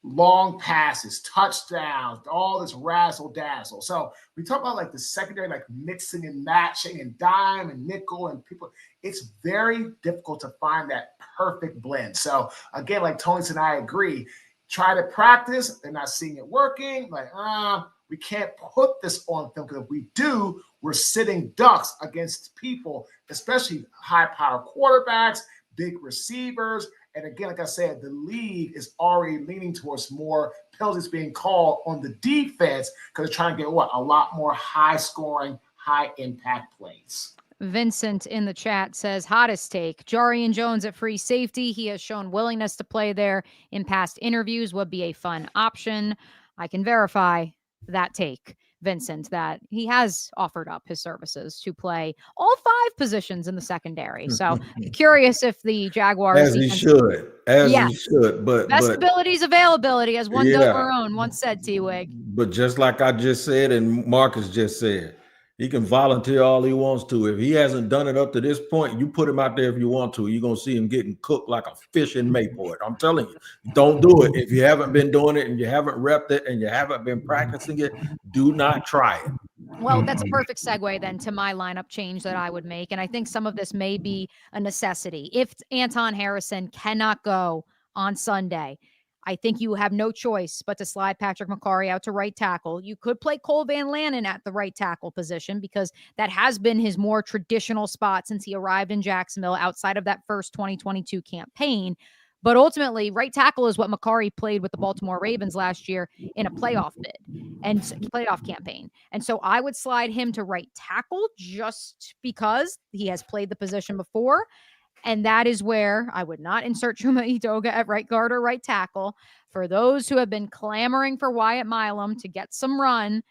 Speaker 3: Long passes, touchdowns, all this razzle dazzle. So we talk about like the secondary, like mixing and matching and dime and nickel and people. It's very difficult to find that perfect blend. So again, like Tony said, I agree. Try to practice. They're not seeing it working. Like, we can't put this on film, because if we do, we're sitting ducks against people, especially high-power quarterbacks, big receivers. And again, like I said, the league is already leaning towards more penalties being called on the defense, because they're trying to get a lot more high-scoring, high-impact plays.
Speaker 1: Vincent in the chat says, hottest take, Jarian Jones at free safety. He has shown willingness to play there in past interviews, would be a fun option. I can verify that take, Vincent, that he has offered up his services to play all 5 positions in the secondary. So curious if the Jaguars,
Speaker 2: as he should, but
Speaker 1: best ability is availability, as one Doug Marone once said, T-Wig.
Speaker 2: But just like I just said, and Marcus just said, he can volunteer all he wants to. If he hasn't done it up to this point, you put him out there if you want to. You're going to see him getting cooked like a fish in Mayport. I'm telling you, don't do it. If you haven't been doing it and you haven't repped it and you haven't been practicing it, do not try it.
Speaker 1: Well, that's a perfect segue then to my lineup change that I would make. And I think some of this may be a necessity. If Anton Harrison cannot go on Sunday, I think you have no choice but to slide Patrick McCarry out to right tackle. You could play Cole Van Lanen at the right tackle position, because that has been his more traditional spot since he arrived in Jacksonville outside of that first 2022 campaign. But ultimately, right tackle is what McCarry played with the Baltimore Ravens last year in a playoff bid and playoff campaign. And so I would slide him to right tackle just because he has played the position before. And that is where I would not insert Chuma Edoga at right guard or right tackle. For those who have been clamoring for Wyatt Milam to get some run,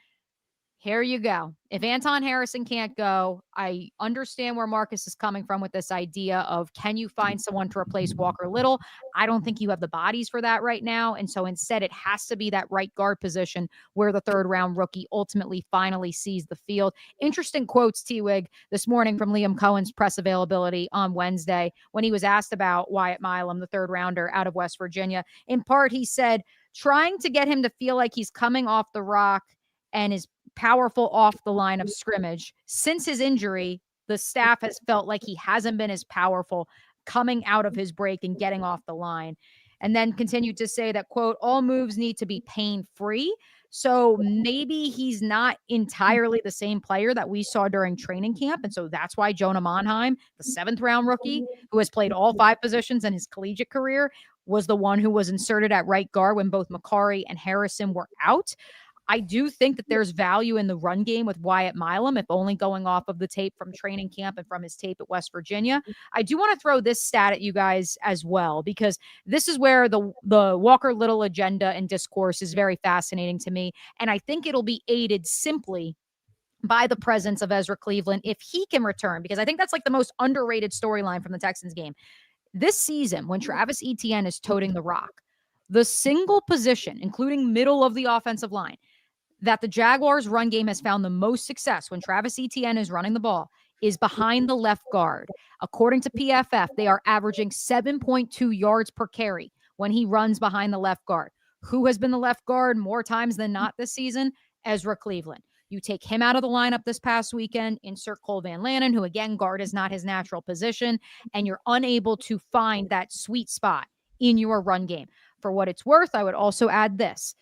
Speaker 1: here you go. If Anton Harrison can't go, I understand where Marcus is coming from with this idea of, can you find someone to replace Walker Little? I don't think you have the bodies for that right now. And so instead, it has to be that right guard position where the 3rd round rookie ultimately finally sees the field. Interesting quotes, T-Wig, this morning from Liam Cohen's press availability on Wednesday when he was asked about Wyatt Milam, the 3rd rounder out of West Virginia. In part, he said, trying to get him to feel like he's coming off the rock and is powerful off the line of scrimmage. Since his injury, the staff has felt like he hasn't been as powerful coming out of his break and getting off the line. And then continued to say that, quote, all moves need to be pain-free. So maybe he's not entirely the same player that we saw during training camp. And so that's why Jonah Monheim, the 7th round rookie, who has played all 5 positions in his collegiate career, was the one who was inserted at right guard when both McCarry and Harrison were out. I do think that there's value in the run game with Wyatt Milam, if only going off of the tape from training camp and from his tape at West Virginia. I do want to throw this stat at you guys as well, because this is where the Walker Little agenda and discourse is very fascinating to me. And I think it'll be aided simply by the presence of Ezra Cleveland if he can return, because I think that's like the most underrated storyline from the Texans game. This season, when Travis Etienne is toting the rock, the single position, including middle of the offensive line, that the Jaguars run game has found the most success when Travis Etienne is running the ball is behind the left guard. According to PFF, they are averaging 7.2 yards per carry when he runs behind the left guard. Who has been the left guard more times than not this season? Ezra Cleveland. You take him out of the lineup this past weekend, insert Cole Van Lanen, who again, guard is not his natural position, and you're unable to find that sweet spot in your run game. For what it's worth, I would also add this.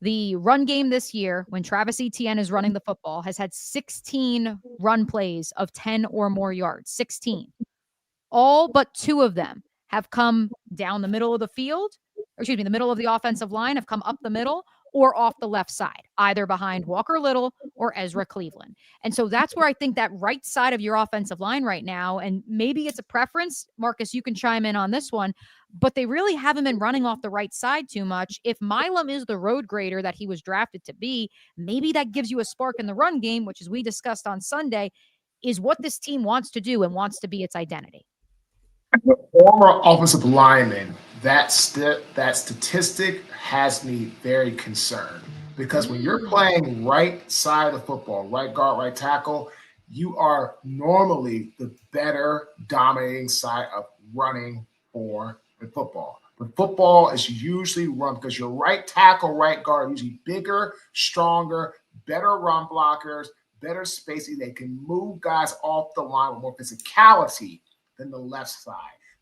Speaker 1: The run game this year, when Travis Etienne is running the football, has had 16 run plays of 10 or more yards. 16. All but 2 of them have come down the middle of the field, or excuse me, the middle of the offensive line, have come up the middle or off the left side, either behind Walker Little or Ezra Cleveland. And so that's where I think that right side of your offensive line right now, and maybe it's a preference, Marcus, you can chime in on this one, but they really haven't been running off the right side too much. If Milam is the road grader that he was drafted to be, maybe that gives you a spark in the run game, which, as we discussed on Sunday, is what this team wants to do and wants to be its identity.
Speaker 3: The former offensive lineman, that statistic has me very concerned, because when you're playing right side of the football, right guard, right tackle, you are normally the better dominating side of running for the football. The football is usually run because your right tackle, right guard are usually bigger, stronger, better run blockers, better spacing. They can move guys off the line with more physicality than the left side.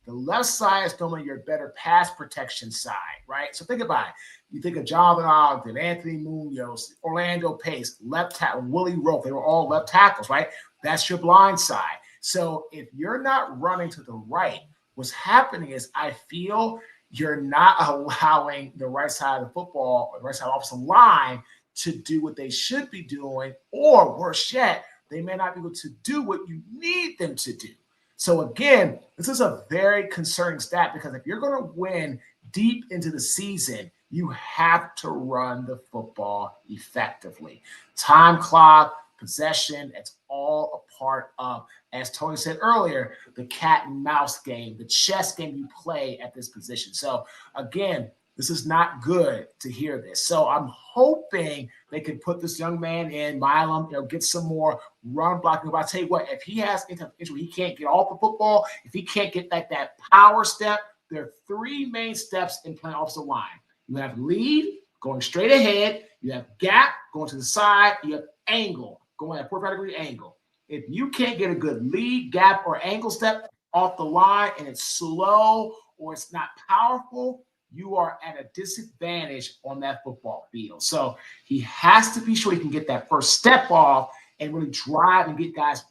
Speaker 3: The left side is normally your better pass protection side, right? So think about it. You think of Jonathan Ogden, Anthony Munoz, Orlando Pace, left tackle, Willie Rope. They were all left tackles, right? That's your blind side. So if you're not running to the right, what's happening is I feel you're not allowing the right side of the football, or the right side offensive line, to do what they should be doing, or worse yet, they may not be able to do what you need them to do. So again, this is a very concerning stat, because if you're going to win deep into the season, you have to run the football effectively. Time clock, possession, it's all a part of, as Tony said earlier, the cat and mouse game, the chess game you play at this position. So again, this is not good to hear this. So I'm hoping they can put this young man in, Milam, get some more run blocking. But I'll tell you what, if he has injury, he can't get off the football, if he can't get that power step, there are 3 main steps in playing offensive line. You have lead, going straight ahead. You have gap, going to the side. You have angle, going at 45-degree angle. If you can't get a good lead, gap, or angle step off the line, and it's slow or it's not powerful, you are at a disadvantage on that football field. So he has to be sure he can get that first step off and really drive and get guys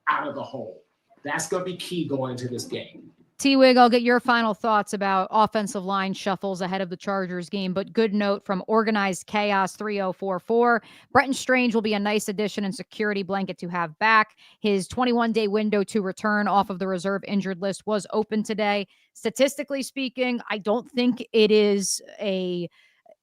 Speaker 3: out of the hole. That's going to be key going into this game.
Speaker 1: T-Wig, I'll get your final thoughts about offensive line shuffles ahead of the Chargers game, but good note from Organized Chaos 3044. Brenton Strange will be a nice addition and security blanket to have back. His 21-day window to return off of the reserve injured list was open today. Statistically speaking, I don't think it is a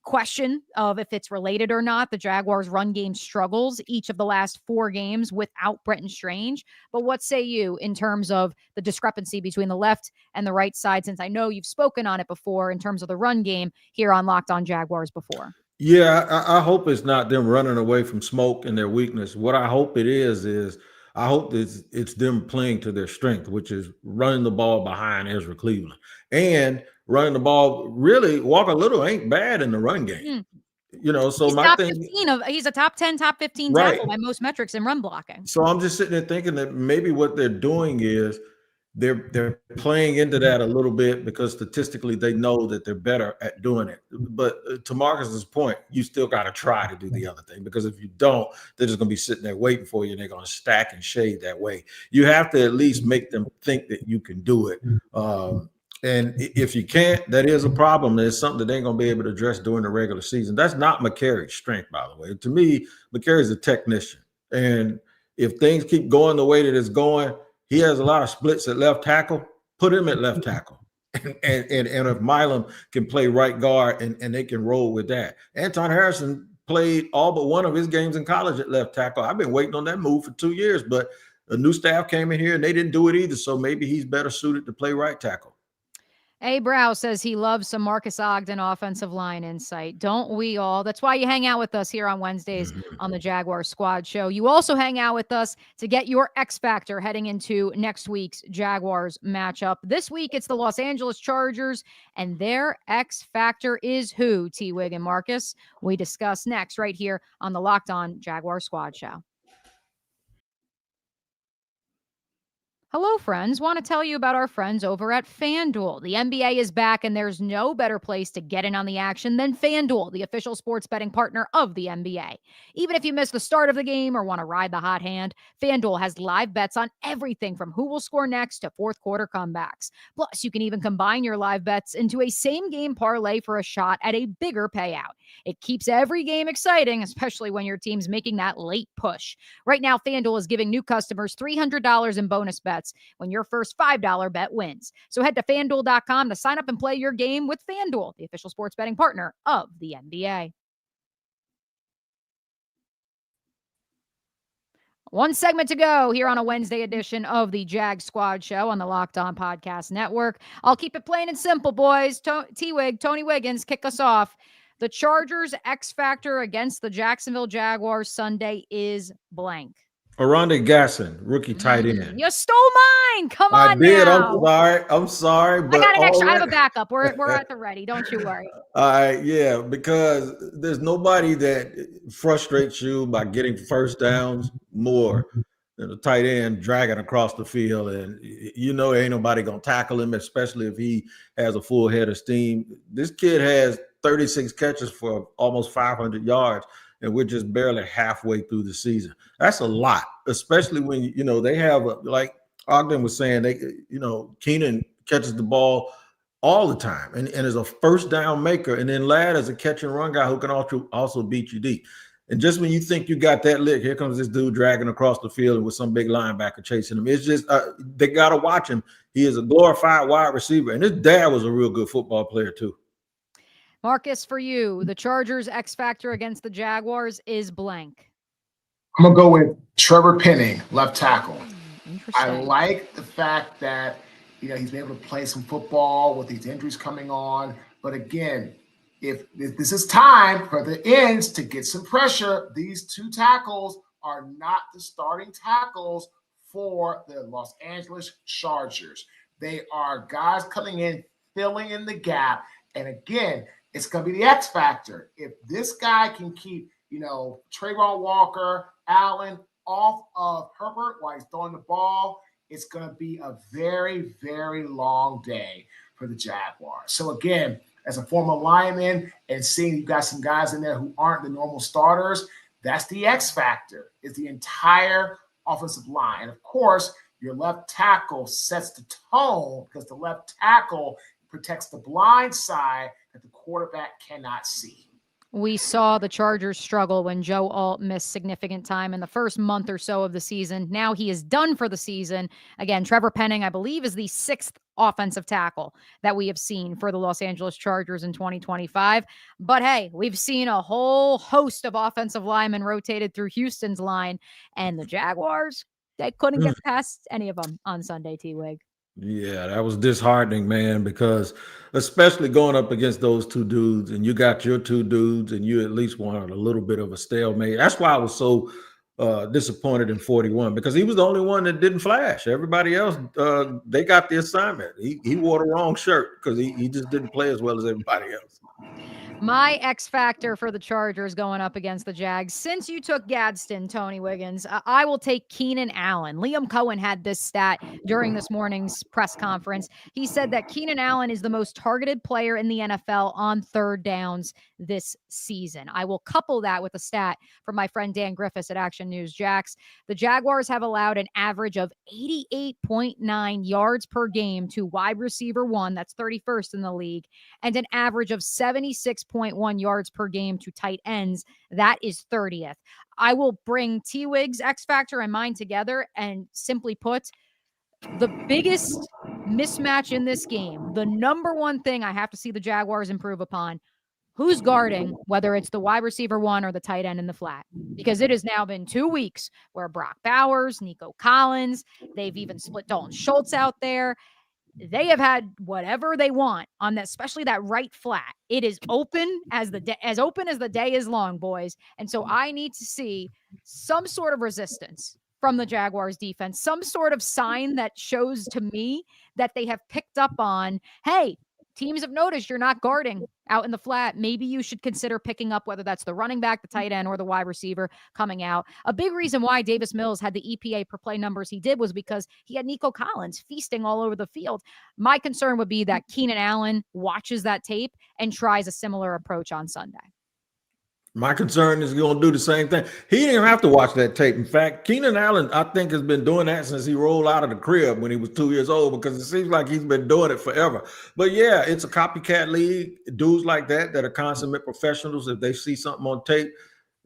Speaker 1: question of if it's related or not. The Jaguars' run game struggles each of the last 4 games without Brenton Strange. But what say you in terms of the discrepancy between the left and the right side, since I know you've spoken on it before in terms of the run game here on Locked On Jaguars before?
Speaker 2: Yeah, I hope it's not them running away from smoke and their weakness. What I hope it is I hope it's them playing to their strength, which is running the ball behind Ezra Cleveland. And running the ball, really, Walker Little ain't bad in the run game. So
Speaker 1: he's
Speaker 2: my
Speaker 1: top
Speaker 2: thing,
Speaker 1: 15 he's a top 10, top 15
Speaker 2: right,
Speaker 1: tackle by most metrics in run blocking.
Speaker 2: So I'm just sitting there thinking that maybe what they're doing is they're playing into that a little bit, because statistically they know that they're better at doing it. But to Marcus's point, you still got to try to do the other thing, because if you don't, they're just going to be sitting there waiting for you, and they're going to stack and shade that way. You have to at least make them think that you can do it. And if you can't, that is a problem. There's something that they ain't going to be able to address during the regular season. That's not McCary's strength, by the way. To me, McCary's a technician. And if things keep going the way that it's going, he has a lot of splits at left tackle. Put him at left tackle. And if Milam can play right guard and they can roll with that. Anton Harrison played all but one of his games in college at left tackle. I've been waiting on that move for 2 years, but a new staff came in here and they didn't do it either. So maybe he's better suited to play right tackle.
Speaker 1: A. Brow says he loves some Marques Ogden offensive line insight. Don't we all? That's why you hang out with us here on Wednesdays on the Jaguar Squad Show. You also hang out with us to get your X Factor heading into next week's Jaguars matchup. This week, it's the Los Angeles Chargers, and their X Factor is who, T-Wig and Marcus? We discuss next right here on the Locked On Jaguar Squad Show. Hello, friends. Want to tell you about our friends over at FanDuel. The NBA is back, and there's no better place to get in on the action than FanDuel, the official sports betting partner of the NBA. Even if you miss the start of the game or want to ride the hot hand, FanDuel has live bets on everything from who will score next to fourth quarter comebacks. Plus, you can even combine your live bets into a same game parlay for a shot at a bigger payout. It keeps every game exciting, especially when your team's making that late push. Right now, FanDuel is giving new customers $300 in bonus bets when your first $5 bet wins. So head to FanDuel.com to sign up and play your game with FanDuel, the official sports betting partner of the NBA. One segment to go here on a Wednesday edition of the Jag Squad Show on the Locked On Podcast Network. I'll keep it plain and simple, boys. T-Wig, Tony Wiggins, kick us off. The Chargers' X factor against the Jacksonville Jaguars Sunday is blank.
Speaker 2: Oronde Gasson, rookie tight end.
Speaker 1: You stole mine. Come on,
Speaker 2: I did.
Speaker 1: now.
Speaker 2: I'm sorry. But
Speaker 1: I got an extra. I have a backup. We're at the ready. Don't you worry.
Speaker 2: All right, yeah, because there's nobody that frustrates you by getting first downs more than a tight end dragging across the field, and ain't nobody gonna tackle him, especially if he has a full head of steam. This kid has 36 catches for almost 500 yards. And we're just barely halfway through the season. That's a lot, especially when, they have, like Ogden was saying, Keenan catches the ball all the time and is a first down maker. And then Ladd is a catch and run guy who can also beat you deep. And just when you think you got that lick, here comes this dude dragging across the field with some big linebacker chasing him. It's just, they got to watch him. He is a glorified wide receiver. And his dad was a real good football player too.
Speaker 1: Marcus, for you, the Chargers' X factor against the Jaguars is blank.
Speaker 3: I'm going to go with Trevor Penning, left tackle.
Speaker 1: Interesting.
Speaker 3: I like the fact that, he's been able to play some football with these injuries coming on. But again, if this is time for the ends to get some pressure, these two tackles are not the starting tackles for the Los Angeles Chargers. They are guys coming in, filling in the gap. And again, it's going to be the X factor. If this guy can keep, Trayvon Walker, Allen off of Herbert while he's throwing the ball, it's going to be a very, very long day for the Jaguars. So again, as a former lineman and seeing you got some guys in there who aren't the normal starters, that's the X factor, is the entire offensive line. And of course, your left tackle sets the tone because the left tackle protects the blind side that the quarterback cannot see.
Speaker 1: We saw the Chargers struggle when Joe Alt missed significant time in the first month or so of the season. Now he is done for the season. Again, Trevor Penning, I believe, is the sixth offensive tackle that we have seen for the Los Angeles Chargers in 2025. But hey, we've seen a whole host of offensive linemen rotated through Houston's line, and the Jaguars, they couldn't get past any of them on Sunday, T-Wig.
Speaker 2: Yeah, that was disheartening, man, because especially going up against those two dudes, and you got your two dudes, and you at least wanted a little bit of a stalemate. That's why I was so disappointed in 41, because he was the only one that didn't flash. Everybody else, they got the assignment. He wore the wrong shirt because he just didn't play as well as everybody else.
Speaker 1: My X factor for the Chargers going up against the Jags, since you took Gadsden, Tony Wiggins, I will take Keenan Allen. Liam Cohen had this stat during this morning's press conference. He said that Keenan Allen is the most targeted player in the NFL on third downs this season. I will couple that with a stat from my friend Dan Griffiths at Action News Jax. The Jaguars have allowed an average of 88.9 yards per game to wide receiver one, that's 31st in the league, and an average of 76.1 yards per game to tight ends, that is 30th. I will bring T-Wig's X Factor and mine together, and simply put, the biggest mismatch in this game, the number one thing I have to see the Jaguars improve upon, who's guarding, whether it's the wide receiver one or the tight end in the flat, because it has now been 2 weeks where Brock Bowers, Nico Collins, they've even split Dalton Schultz out there. They have had whatever they want on that, especially that right flat. It is open as open as the day is long, boys. And so I need to see some sort of resistance from the Jaguars defense, some sort of sign that shows to me that they have picked up on, hey, teams have noticed you're not guarding out in the flat. Maybe you should consider picking up whether that's the running back, the tight end, or the wide receiver coming out. A big reason why Davis Mills had the EPA per play numbers he did was because he had Nico Collins feasting all over the field. My concern would be that Keenan Allen watches that tape and tries a similar approach on Sunday.
Speaker 2: My concern is going to do the same thing. He didn't have to watch that tape. In fact, Keenan Allen, I think, has been doing that since he rolled out of the crib when he was 2 years old, because it seems like he's been doing it forever. But yeah, it's a copycat league. Dudes like that are consummate professionals. If they see something on tape,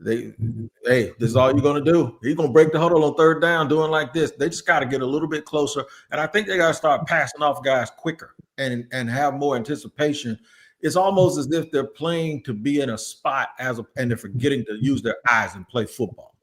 Speaker 2: hey, this is all you're going to do. He's going to break the huddle on third down doing like this. They just got to get a little bit closer. And I think they got to start passing off guys quicker and have more anticipation. It's almost as if they're playing to be in a spot and they're forgetting to use their eyes and play football.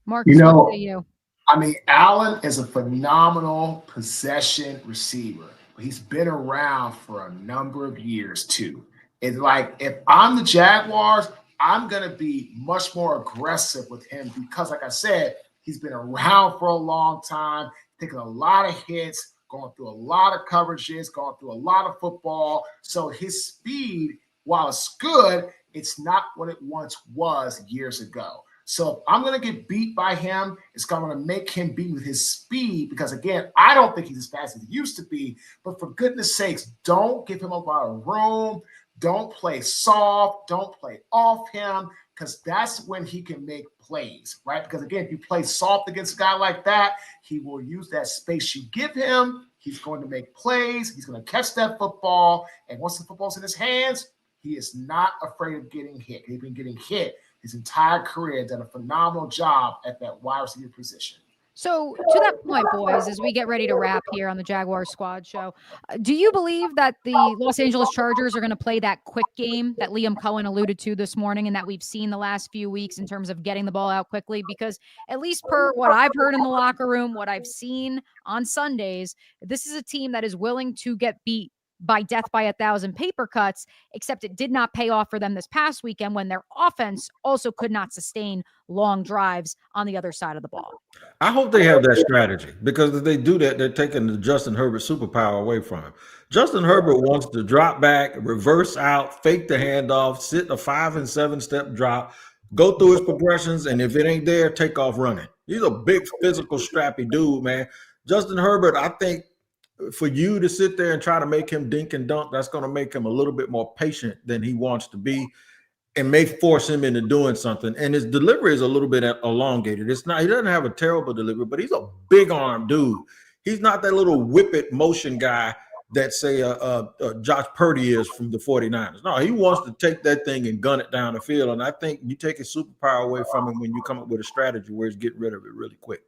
Speaker 1: Marques, what say you?
Speaker 3: I mean, Allen is a phenomenal possession receiver. He's been around for a number of years too. It's like, if I'm the Jaguars, I'm going to be much more aggressive with him because, like I said, he's been around for a long time, taking a lot of hits, going through a lot of coverages, going through a lot of football. So his speed, while it's good, it's not what it once was years ago. So if I'm going to get beat by him, it's going to make him beat with his speed because, again, I don't think he's as fast as he used to be. But for goodness sakes, don't give him a lot of room. Don't play soft. Don't play off him, because that's when he can make plays, right? Because, again, if you play soft against a guy like that, he will use that space you give him. He's going to make plays. He's going to catch that football. And once the football's in his hands, he is not afraid of getting hit. He's been getting hit his entire career, done a phenomenal job at that wide receiver position.
Speaker 1: So to that point, boys, as we get ready to wrap here on the Jaguars Squad Show, do you believe that the Los Angeles Chargers are going to play that quick game that Liam Cohen alluded to this morning and that we've seen the last few weeks in terms of getting the ball out quickly? Because at least per what I've heard in the locker room, what I've seen on Sundays, this is a team that is willing to get beat by death by 1,000 paper cuts, except it did not pay off for them this past weekend when their offense also could not sustain long drives on the other side of the ball.
Speaker 2: I hope they have that strategy, because if they do that, they're taking the Justin Herbert superpower away from him. Justin Herbert wants to drop back, reverse out, fake the handoff, sit a 5 and 7 step drop, go through his progressions, and if it ain't there, take off running. He's a big, physical, strappy dude, man. Justin Herbert, I think, for you to sit there and try to make him dink and dunk, that's going to make him a little bit more patient than he wants to be and may force him into doing something. And his delivery is a little bit elongated. It's not, he doesn't have a terrible delivery, but he's a big arm dude. He's not that little whip it motion guy that say Josh Purdy is from the 49ers. No, he wants to take that thing and gun it down the field. And I think you take his superpower away from him when you come up with a strategy where he's getting rid of it really quick.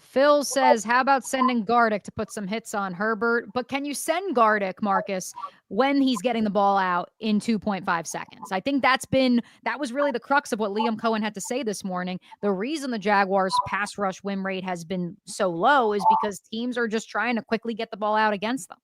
Speaker 1: Phil says, how about sending Gardick to put some hits on Herbert? But can you send Gardick, Marques, when he's getting the ball out in 2.5 seconds? I think that was really the crux of what Liam Cohen had to say this morning. The reason the Jaguars' pass rush win rate has been so low is because teams are just trying to quickly get the ball out against them.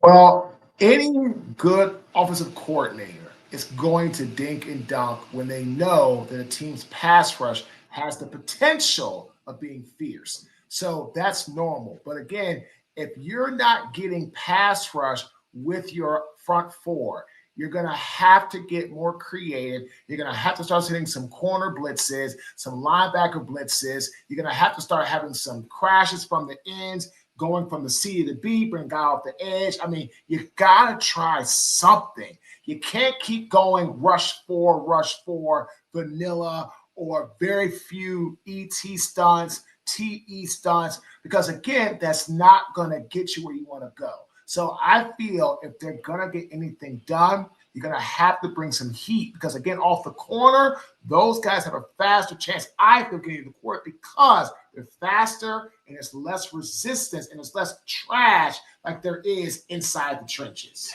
Speaker 3: Well, any good offensive coordinator is going to dink and dunk when they know that a team's pass rush has the potential of being fierce. So that's normal. But again, if you're not getting pass rush with your front four, you're going to have to get more creative. You're going to have to start hitting some corner blitzes, some linebacker blitzes. You're going to have to start having some crashes from the ends, going from the C to the B, bring guy off the edge. I mean, you got to try something. You can't keep going rush four, vanilla, or very few ET stunts, TE stunts, because again, that's not going to get you where you want to go. So I feel if they're going to get anything done, you're going to have to bring some heat, because again, off the corner, those guys have a faster chance, I feel, getting the court, because they're faster and there's less resistance and there's less trash like there is inside the trenches.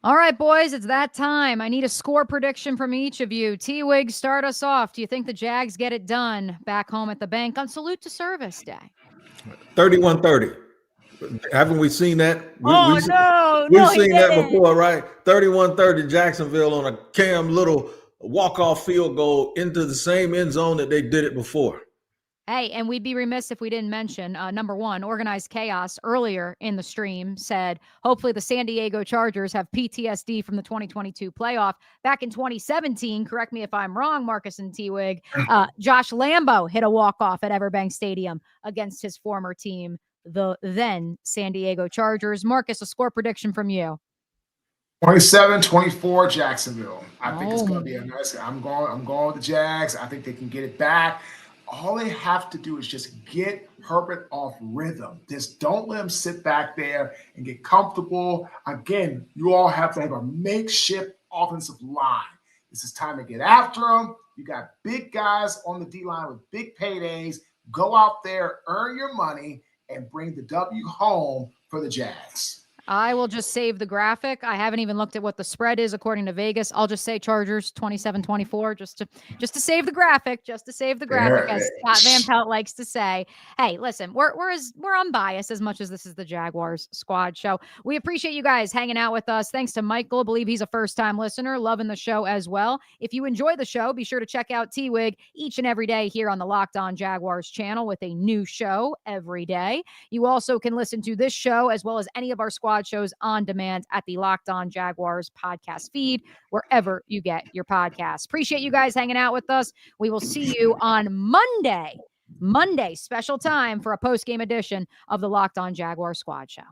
Speaker 1: All right, boys, it's that time. I need a score prediction from each of you. T-Wig, start us off. Do you think the Jags get it done back home at the bank on Salute to Service Day?
Speaker 2: 31-30. Haven't we seen that? We've seen that before, right? 31-30 Jacksonville on a Cam Little walk-off field goal into the same end zone that they did it before.
Speaker 1: Hey, and we'd be remiss if we didn't mention, number one, Organized Chaos earlier in the stream said, hopefully the San Diego Chargers have PTSD from the 2022 playoff. Back in 2017, correct me if I'm wrong, Marcus and T-Wig, Josh Lambo hit a walk-off at Everbank Stadium against his former team, the then San Diego Chargers. Marcus, a score prediction from you.
Speaker 3: 27-24 Jacksonville. I think it's going to be a nice. I'm going with the Jags. I think they can get it back. All they have to do is just get Herbert off rhythm. Just don't let him sit back there and get comfortable. Again, you all have to have a makeshift offensive line. This is time to get after him. You got big guys on the D-line with big paydays. Go out there, earn your money, and bring the W home for the Jags.
Speaker 1: I will just save the graphic. I haven't even looked at what the spread is according to Vegas. I'll just say Chargers 27-24 just to save the graphic, as Scott Van Pelt likes to say. Hey, listen, we're unbiased as much as this is the Jaguars squad show. We appreciate you guys hanging out with us. Thanks to Michael. I believe he's a first-time listener, loving the show as well. If you enjoy the show, be sure to check out T-Wig each and every day here on the Locked On Jaguars channel with a new show every day. You also can listen to this show as well as any of our squad shows on demand at the Locked On Jaguars podcast feed, wherever you get your podcasts. Appreciate you guys hanging out with us. We will see you on Monday, special time for a post-game edition of the Locked On Jaguars squad show.